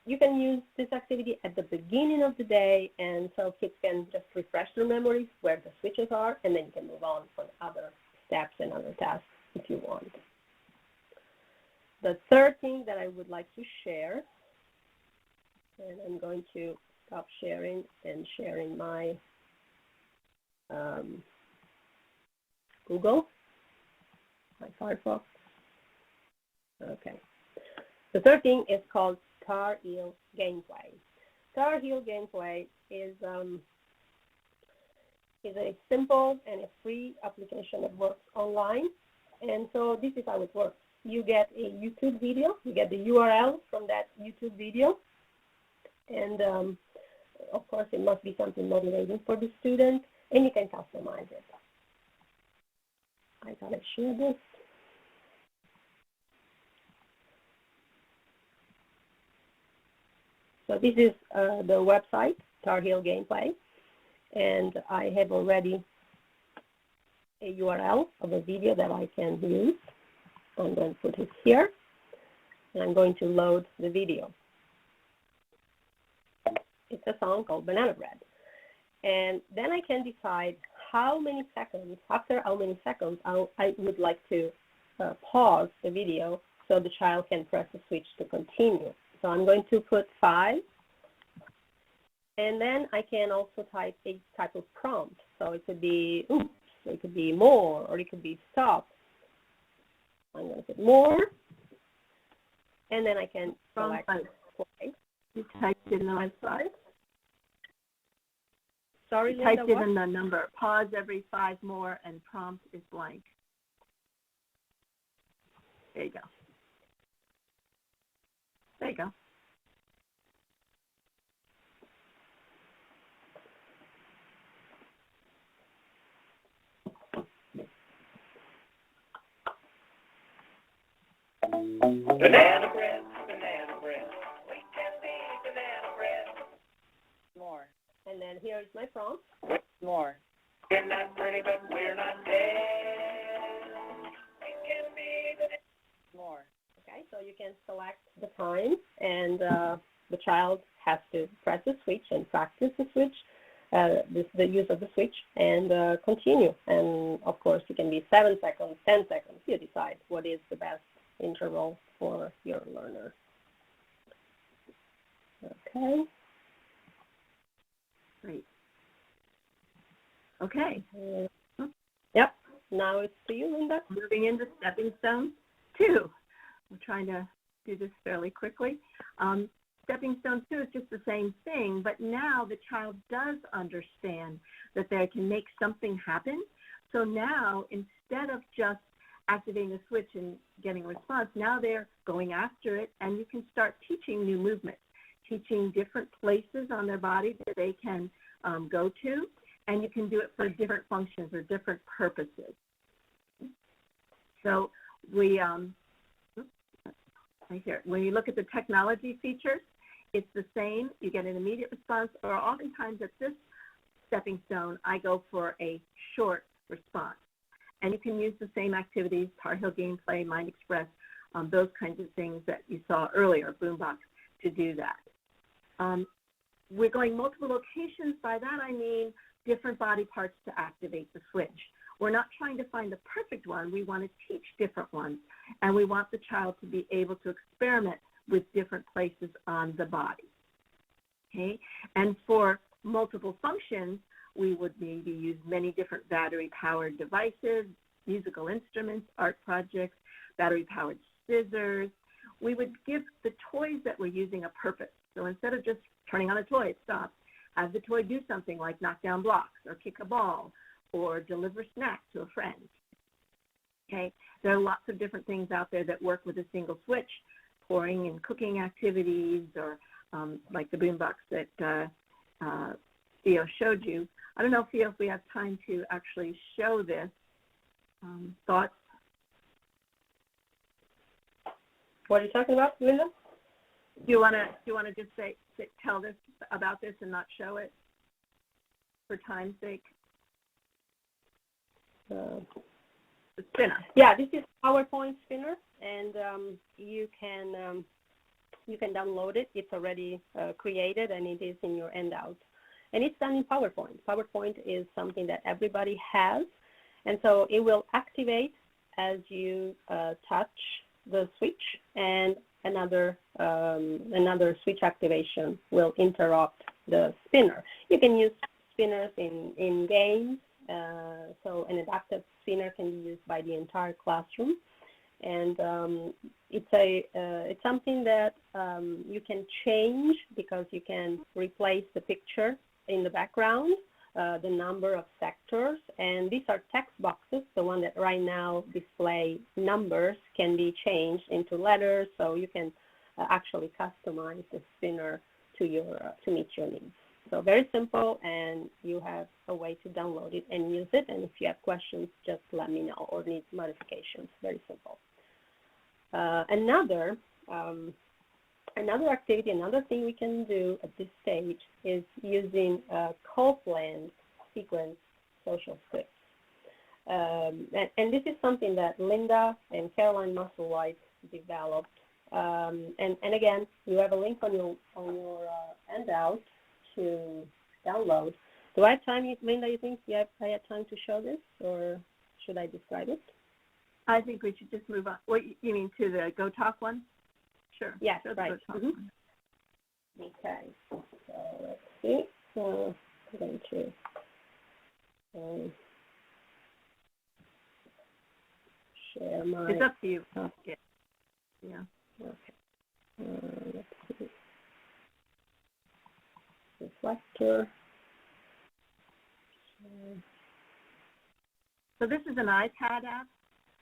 you can use this activity at the beginning of the day, and so kids can just refresh their memories where the switches are, and then you can move on for other steps and other tasks if you want. The third thing that I would like to share, and I'm going to stop sharing and sharing my Google, my Firefox. Okay. The third thing is called Tar Heel Gameplay. Tar Heel Gameplay is a simple and a free application that works online. And so this is how it works. You get a YouTube video. You get the URL from that YouTube video. And, of course, it must be something motivating for the student, and you can customize it. I gotta share this. So this is the website, Tar Heel Gameplay, and I have already a URL of a video that I can use. I'm going to put it here, and I'm going to load the video. It's a song called Banana Bread. And then I can decide how many seconds, after how many seconds, I would like to pause the video so the child can press the switch to continue. So I'm going to put 5. And then I can also type a type of prompt. So it could be oops, it could be more, or it could be stop. I'm going to put more. And then I can select play. You typed in the website. Sorry, You Linda, typed in the number. Pause every 5 more, and prompt is blank. There you go. There you go. Banana bread, banana bread. We can be banana bread. More. And then here is my prompt. More. We're not pretty, but we're not dead. We can be banana. More. Okay, so you can select the time, and the child has to press the switch and practice the switch, the use of the switch, and continue. And of course, it can be 7 seconds, 10 seconds. You decide what is the best interval for your learner. Okay. Great. Okay. Yep. Now it's to you, Linda. Moving into stepping stone 2. We're trying to do this fairly quickly. Stepping stone 2 is just the same thing, but now the child does understand that they can make something happen. So now, instead of just activating a switch and getting a response, now they're going after it, and you can start teaching new movements, teaching different places on their body that they can go to, and you can do it for different functions or different purposes. So we, right here, when you look at the technology features, it's the same. You get an immediate response, or oftentimes at this stepping stone, I go for a short response. And you can use the same activities, Tar Heel Gameplay, Mind Express, those kinds of things that you saw earlier, Boombox, to do that. We're going multiple locations. By that I mean different body parts to activate the switch. We're not trying to find the perfect one. We want to teach different ones, and we want the child to be able to experiment with different places on the body. Okay? And for multiple functions, we would maybe use many different battery-powered devices, musical instruments, art projects, battery-powered scissors. We would give the toys that we're using a purpose. So instead of just turning on a toy, it stops. Have the toy do something like knock down blocks or kick a ball or deliver snacks to a friend. Okay? There are lots of different things out there that work with a single switch, pouring and cooking activities, or like the boombox that Theo showed you. I don't know, Theo, if we have time to actually show this. Thoughts? What are you talking about, Linda? Do you want to just tell this about this and not show it for time's sake? The spinner. Yeah, this is PowerPoint spinner, and you can you can download it. It's already created, and it is in your handout. And it's done in PowerPoint. PowerPoint is something that everybody has, and so it will activate as you touch the switch, and another switch activation will interrupt the spinner. You can use spinners in games, so an adaptive spinner can be used by the entire classroom, and it's something that you can change because you can replace the picture in the background, the number of sectors, and these are text boxes. The one that right now display numbers can be changed into letters, so you can actually customize the spinner to meet your needs. So very simple, and you have a way to download it and use it. And if you have questions, just let me know, or need modifications. Very simple. Another activity, another thing we can do at this stage is using co-planned sequence social scripts. And this is something that Linda and Caroline Musselwhite developed. And again, you have a link on your handout to download. Do I have time, Linda, you think I have time to show this, or should I describe it? I think we should just move on. What you mean, to the Go Talk one? Sure. Yes, sure, right. One. Okay, so let's see. I'm going to share my... It's up to you. Okay. Yeah. Okay. Let's see. Reflector. So this is an iPad app,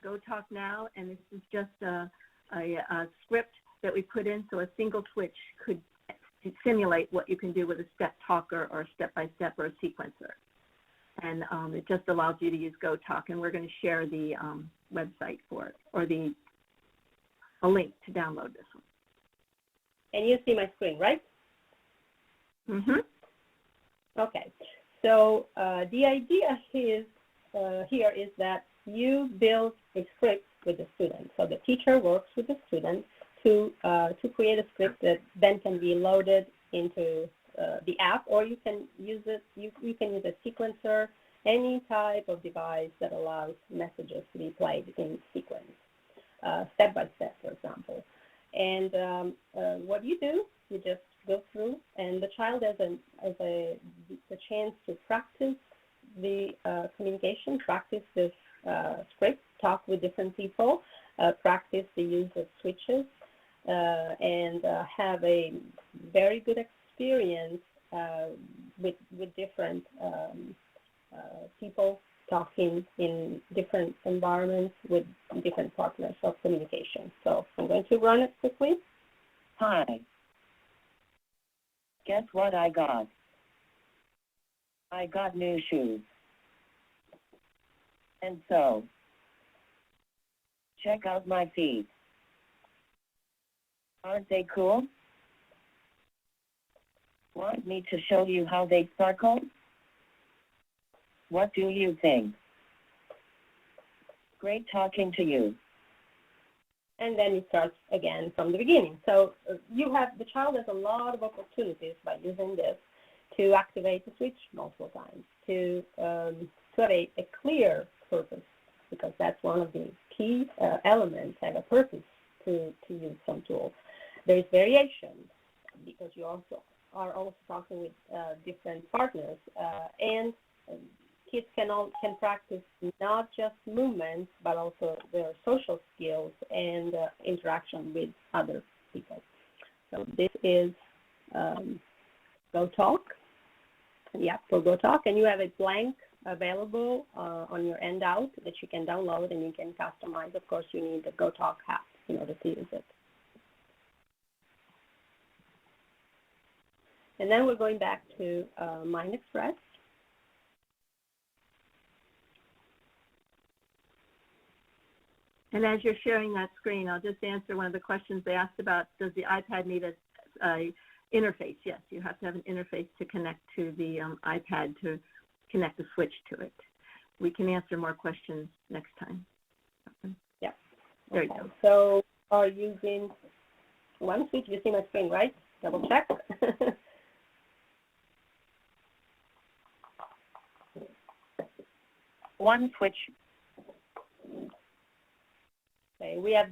Go Talk Now, and this is just a script that we put in, so a single switch could simulate what you can do with a step talker or a step-by-step or a sequencer. And it just allows you to use Go Talk, and we're going to share the website for it, or a link to download this one. And you see my screen, right? Mm-hmm. Okay. So the idea here is that you build a script with the student. So the teacher works with the student to create a script that then can be loaded into the app, or you can use it. You can use a sequencer, any type of device that allows messages to be played in sequence, step by step, for example. And what you do, you just go through, and the child has a chance to practice the communication, practice this script, talk with different people, practice the use of switches, and have a very good experience with different people talking in different environments with different partners of communication. So I'm going to run it quickly. Hi. Guess what I got? I got new shoes. And so, check out my feet. Aren't they cool? Want me to show you how they sparkle? What do you think? Great talking to you. And then it starts again from the beginning. So the child has a lot of opportunities by using this to activate the switch multiple times, to have a clear purpose, because that's one of the key elements, have a purpose to use some tool. There is variation, because you are also talking with different partners, and kids can practice not just movements, but also their social skills and interaction with other people. So this is Go Talk, the app for Go Talk, and you have a blank available on your handout that you can download and you can customize. Of course, you need the Go Talk app in order to use it. And then we're going back to MindExpress. And as you're sharing that screen, I'll just answer one of the questions they asked about, does the iPad need a interface? Yes, you have to have an interface to connect to the iPad to connect the switch to it. We can answer more questions next time. Yeah. There okay. you go. So are using one switch. You see my screen, right? Double check. One switch. Okay, we have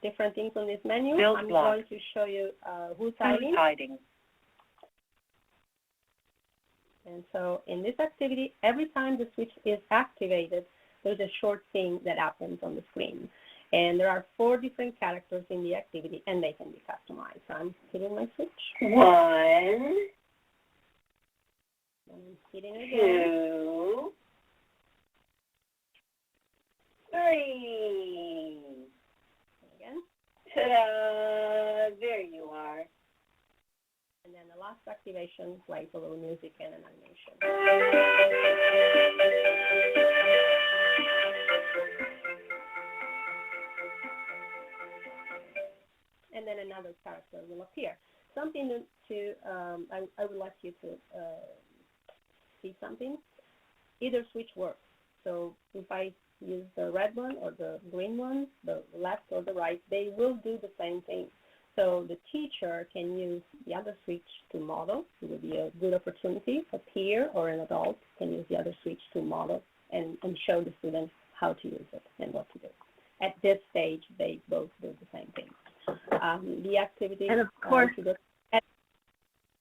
different things on this menu. Build I'm block. going to show you who's hiding. Who's hiding? And so in this activity, every time the switch is activated, there's a short thing that happens on the screen. And there are 4 different characters in the activity, and they can be customized. So I'm hitting my switch. 1, And I'm hitting it again. 2, 3. Again. Ta-da! There you are. And then the last activation plays a little music and an animation. And then another character will appear. Something I would like you to see something. Either switch works. So if I use the red one or the green one, the left or the right, they will do the same thing. So the teacher can use the other switch to model. It would be a good opportunity. A peer or an adult can use the other switch to model and show the students how to use it and what to do. At this stage, they both do the same thing. The activity... And of course...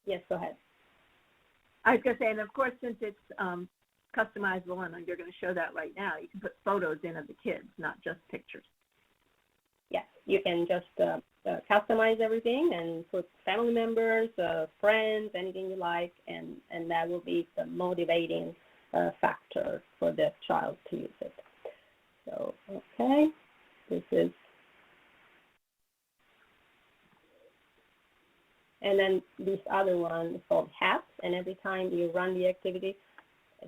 yes, go ahead. I was going to say, and of course, since it's customizable, and you're going to show that right now, you can put photos in of the kids, not just pictures. Yes, you can just customize everything and put family members, friends, anything you like, and that will be the motivating factor for the child to use it. So, okay, this is, and then this other one is called hats, and every time you run the activity,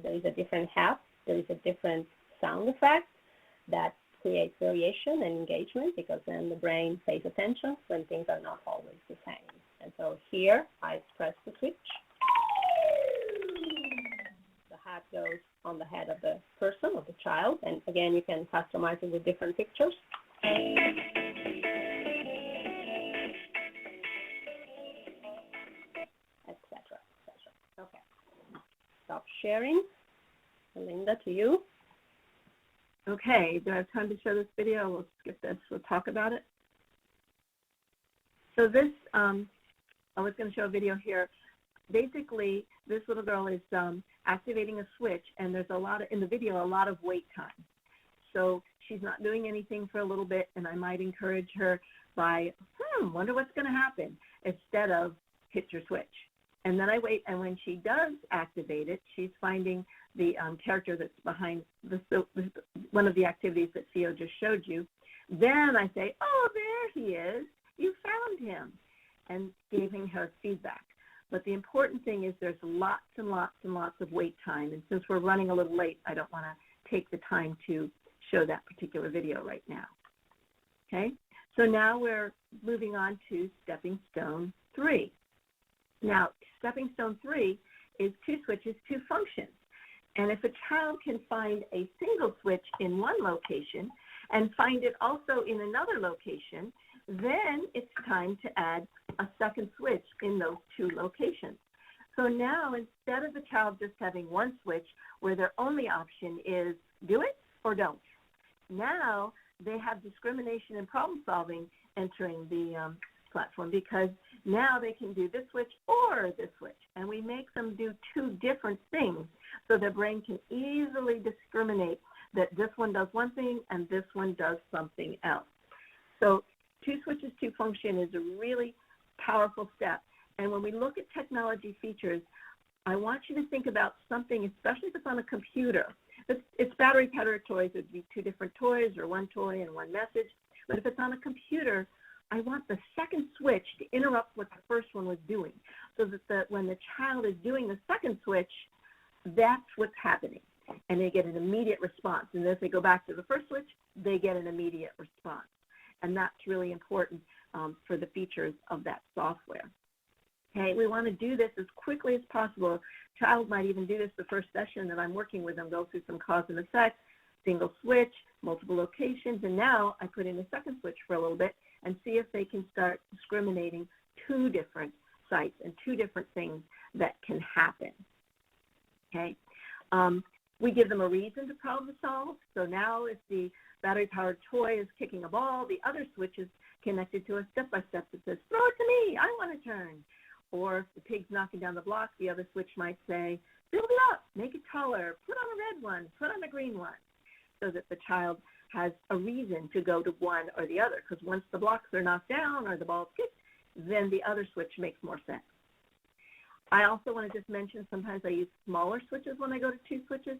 there is a different hat, there is a different sound effect that creates variation and engagement, because then the brain pays attention when things are not always the same. And so here, I press the switch. The hat goes on the head of the person, of the child, and again, you can customize it with different pictures. Etc. Okay. Stop sharing. Linda, to you. Okay, do I have time to show this video? We'll skip this. We'll talk about it. So this, I was going to show a video here. Basically, this little girl is activating a switch, and there's in the video, a lot of wait time. So she's not doing anything for a little bit, and I might encourage her by, wonder what's going to happen, instead of hit your switch. And then I wait, and when she does activate it, she's finding the character that's behind one of the activities that Theo just showed you. Then I say, oh, there he is. You found him, and giving her feedback. But the important thing is there's lots and lots and lots of wait time. And since we're running a little late, I don't want to take the time to show that particular video right now. Okay? So now we're moving on to Stepping Stone 3. Now, Stepping Stone 3 is 2 switches, 2 functions. And if a child can find a single switch in one location and find it also in another location, then it's time to add a second switch in those 2 locations. So now, instead of the child just having one switch where their only option is do it or don't, now they have discrimination and problem solving entering the platform, because now they can do this switch or this switch, and we make them do 2 different things so their brain can easily discriminate that this one does one thing and this one does something else. So 2 switches, 2 function is a really powerful step. And when we look at technology features, I want you to think about something, especially if it's on a computer. It's battery powered toys, it would be 2 different toys or 1 toy and 1 message. But if it's on a computer, I want the second switch to interrupt what the first one was doing, so that when the child is doing the second switch, that's what's happening, and they get an immediate response. And if they go back to the first switch, they get an immediate response. And that's really important for the features of that software. Okay, we want to do this as quickly as possible. Child might even do this the first session that I'm working with them, go through some cause and effect, single switch, multiple locations, and now I put in a second switch for a little bit, and see if they can start discriminating two different sites and two different things that can happen, okay? We give them a reason to problem solve. So now if the battery-powered toy is kicking a ball, the other switch is connected to a step-by-step that says, throw it to me, I want to turn. Or if the pig's knocking down the block, the other switch might say, build it up, make it taller, put on a red one, put on a green one, so that the child has a reason to go to one or the other, because once the blocks are knocked down or the ball's kicked, then the other switch makes more sense. I also want to just mention sometimes I use smaller switches when I go to two switches,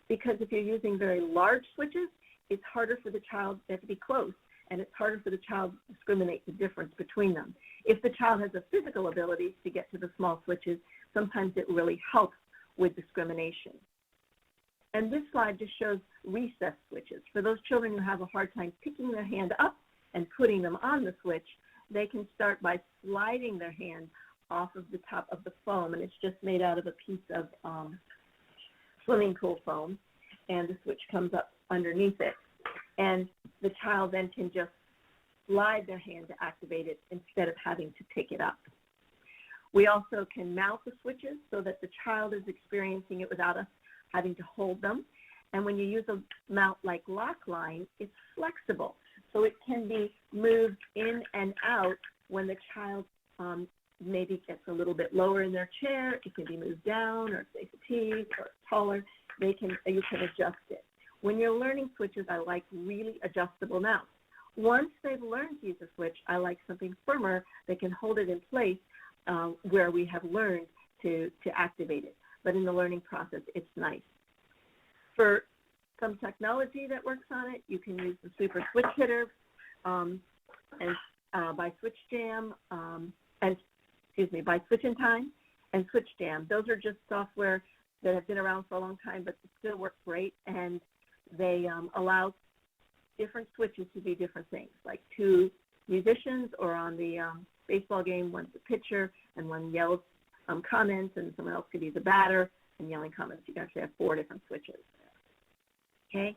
because if you're using very large switches, it's harder for the child, they have to be close, and it's harder for the child to discriminate the difference between them. If the child has the physical ability to get to the small switches, sometimes it really helps with discrimination. And this slide just shows recess switches. For those children who have a hard time picking their hand up and putting them on the switch, they can start by sliding their hand off of the top of the foam, and it's just made out of a piece of swimming pool foam, and the switch comes up underneath it. And the child then can just slide their hand to activate it instead of having to pick it up. We also can mount the switches so that the child is experiencing it without us having to hold them. And when you use a mount like lock line, it's flexible. So it can be moved in and out when the child maybe gets a little bit lower in their chair. It can be moved down, or if they fatigue or taller, you can adjust it. When you're learning switches, I like really adjustable mounts. Once they've learned to use a switch, I like something firmer that can hold it in place where we have learned to activate it. But in the learning process, it's nice. For some technology that works on it, you can use the Super Switch Hitter and by Switch Jam, by Switch in Time and Switch Jam. Those are just software that have been around for a long time, but still work great, and they allow different switches to be different things, like two musicians, or on the baseball game, one's the pitcher and one yells comments, and someone else could be the batter and yelling comments. You can actually have 4 different switches. Okay.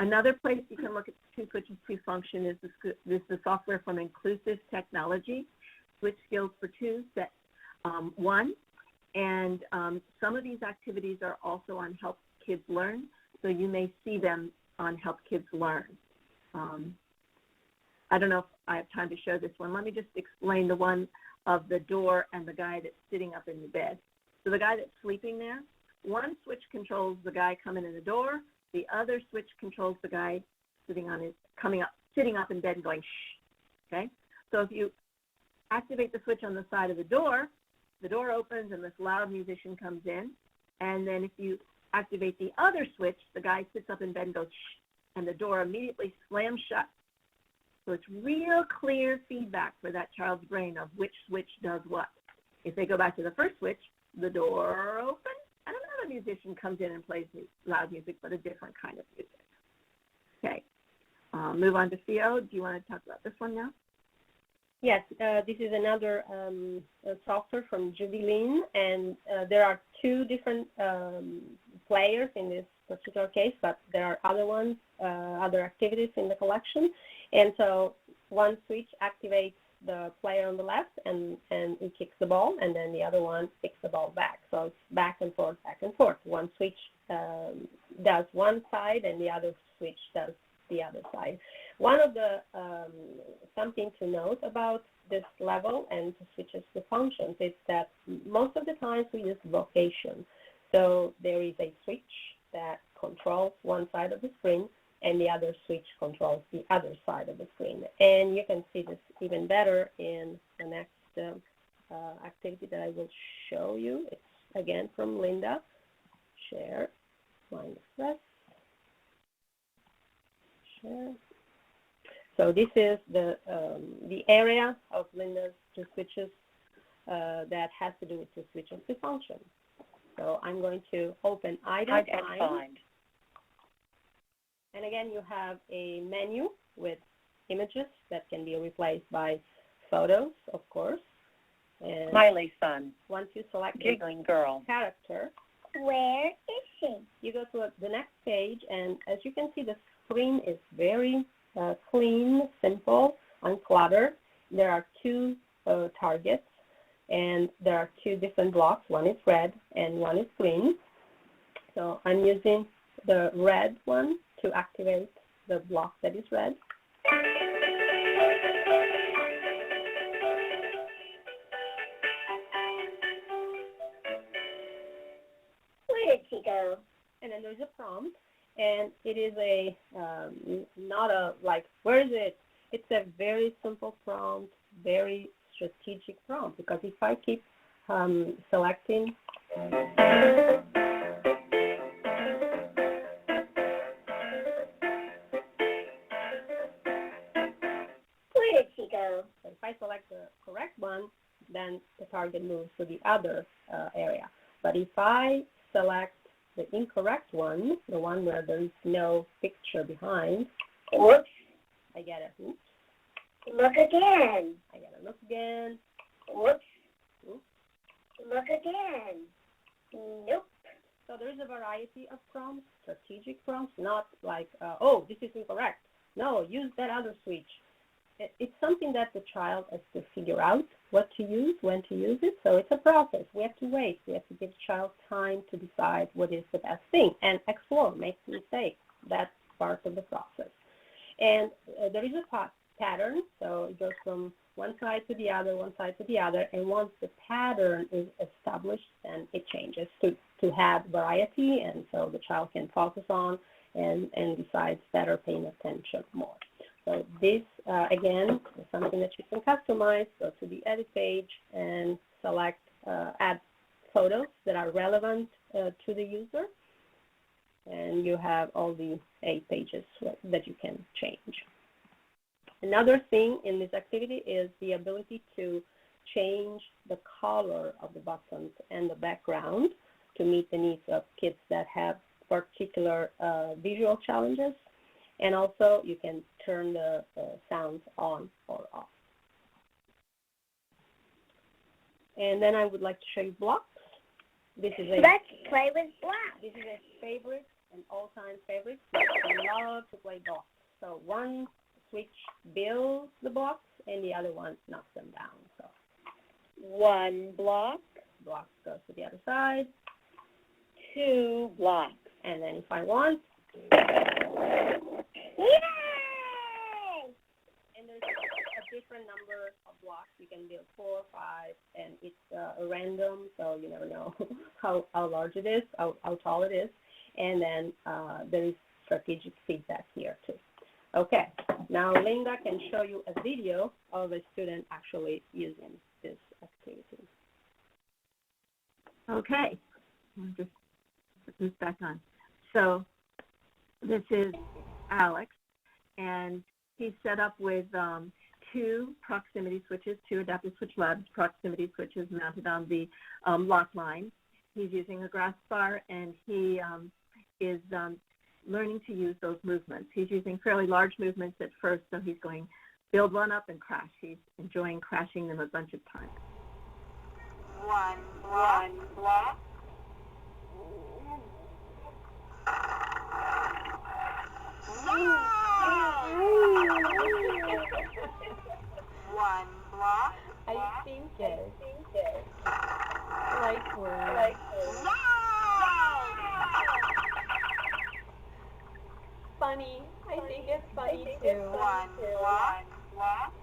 Another place you can look at two switches to function is the software from Inclusive Technology, Switch Skills for Two, Set 1. And some of these activities are also on Help Kids Learn, so you may see them on Help Kids Learn. I don't know if I have time to show this one. Let me just explain the one of the door and the guy that's sitting up in the bed. So the guy that's sleeping there, one switch controls the guy coming in the door. The other switch controls the guy sitting up in bed and going shh. Okay. So if you activate the switch on the side of the door opens and this loud musician comes in. And then if you activate the other switch, the guy sits up in bed and goes shh, and the door immediately slams shut. So it's real clear feedback for that child's brain of which switch does what. If they go back to the first switch, the door opens, and another musician comes in and plays loud music, but a different kind of music. Okay, move on to Theo. Do you want to talk about this one now? Yes, this is another software from Judy Lin, and there are 2 different players in this particular case, but there are other ones, other activities in the collection. And so one switch activates the player on the left, and it kicks the ball, and then the other one kicks the ball back. So it's back and forth, back and forth. One switch does one side, and the other switch does the other side. One of the something to note about this level and the switches to functions is that most of the times we use vocation. So there is a switch that controls one side of the screen, and the other switch controls the other side of the screen. And you can see this even better in the next activity that I will show you. It's again from Linda. Share, -press, share. So this is the area of Linda's 2 switches that has to do with 2 switches to function. So I'm going to open item find. And again, you have a menu with images that can be replaced by photos, of course. And Miley's son. once you select Giggling girl. character, Where is she? you go to the next page, and as you can see, the screen is very clean, simple, uncluttered. platter. There are two targets, and there are two different blocks. One is red and one is green. So I'm using the red one to activate the block that is red. Where did she go? And then there's a prompt, and it is a not a like, where is it? It's a very simple prompt, very strategic prompt, because if I keep selecting Where did she go? so if I select the correct one, then the target moves to the other area. But if I select the incorrect one, the one where there is no picture behind, Whoops. I get a oops, Look again. I get a look again. Whoops. Oops. Look again. Nope. So there is a variety of prompts, strategic prompts, not like, oh, this is incorrect. No, use that other switch. It's something that the child has to figure out what to use, when to use it. So it's a process. We have to wait. We have to give the child time to decide what is the best thing and explore, make mistakes. That's part of the process. And there is a pattern. So it goes from one side to the other, one side to the other. And once the pattern is established, then it changes to have variety. And so the child can focus on and decides better, paying attention more. So this, again, is something that you can customize. Go to the edit page and select add photos that are relevant to the user. And you have all the 8 pages that you can change. Another thing in this activity is the ability to change the color of the buttons and the background to meet the needs of kids that have particular visual challenges. And also, you can turn the sounds on or off. And then I would like to show you blocks. This is a Let's play with blocks. this is a favorite, an all-time favorite. I love to play blocks. So one switch builds the blocks, and the other one knocks them down. So One block, block goes to the other side, 2 blocks. and then if I want, Yay! and there's a different number of blocks. You can build 4, 5, and it's random, so you never know how large it is, how tall it is. And then there is strategic feedback here too. Okay, now Linda can show you a video of a student actually using this activity. Okay, I'll just put this back on. So this is Alex, and he's set up with 2 proximity switches, 2 adaptive switch labs, proximity switches mounted on the lock line. He's using a grasp bar, and he is learning to use those movements. He's using fairly large movements at first, so he's going build one up and crash. He's enjoying crashing them a bunch of times. One block. One block. I think it. Like words. Funny. I think it's funny too. One block.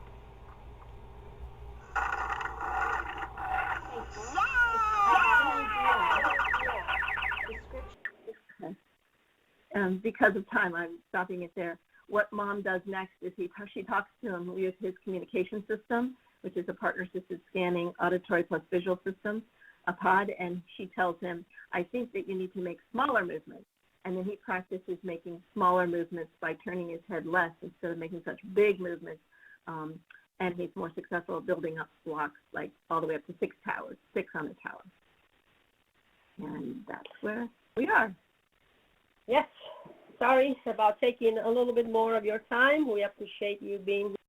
Because of time, I'm stopping it there. What Mom does next is she talks to him with his communication system, which is a partner-assisted scanning auditory plus visual system, a pod, and she tells him, I think that you need to make smaller movements. And then he practices making smaller movements by turning his head less instead of making such big movements. And he's more successful at building up blocks, like all the way up to 6 towers, 6 on a tower. And that's where we are. Yes. Sorry about taking a little bit more of your time. We appreciate you being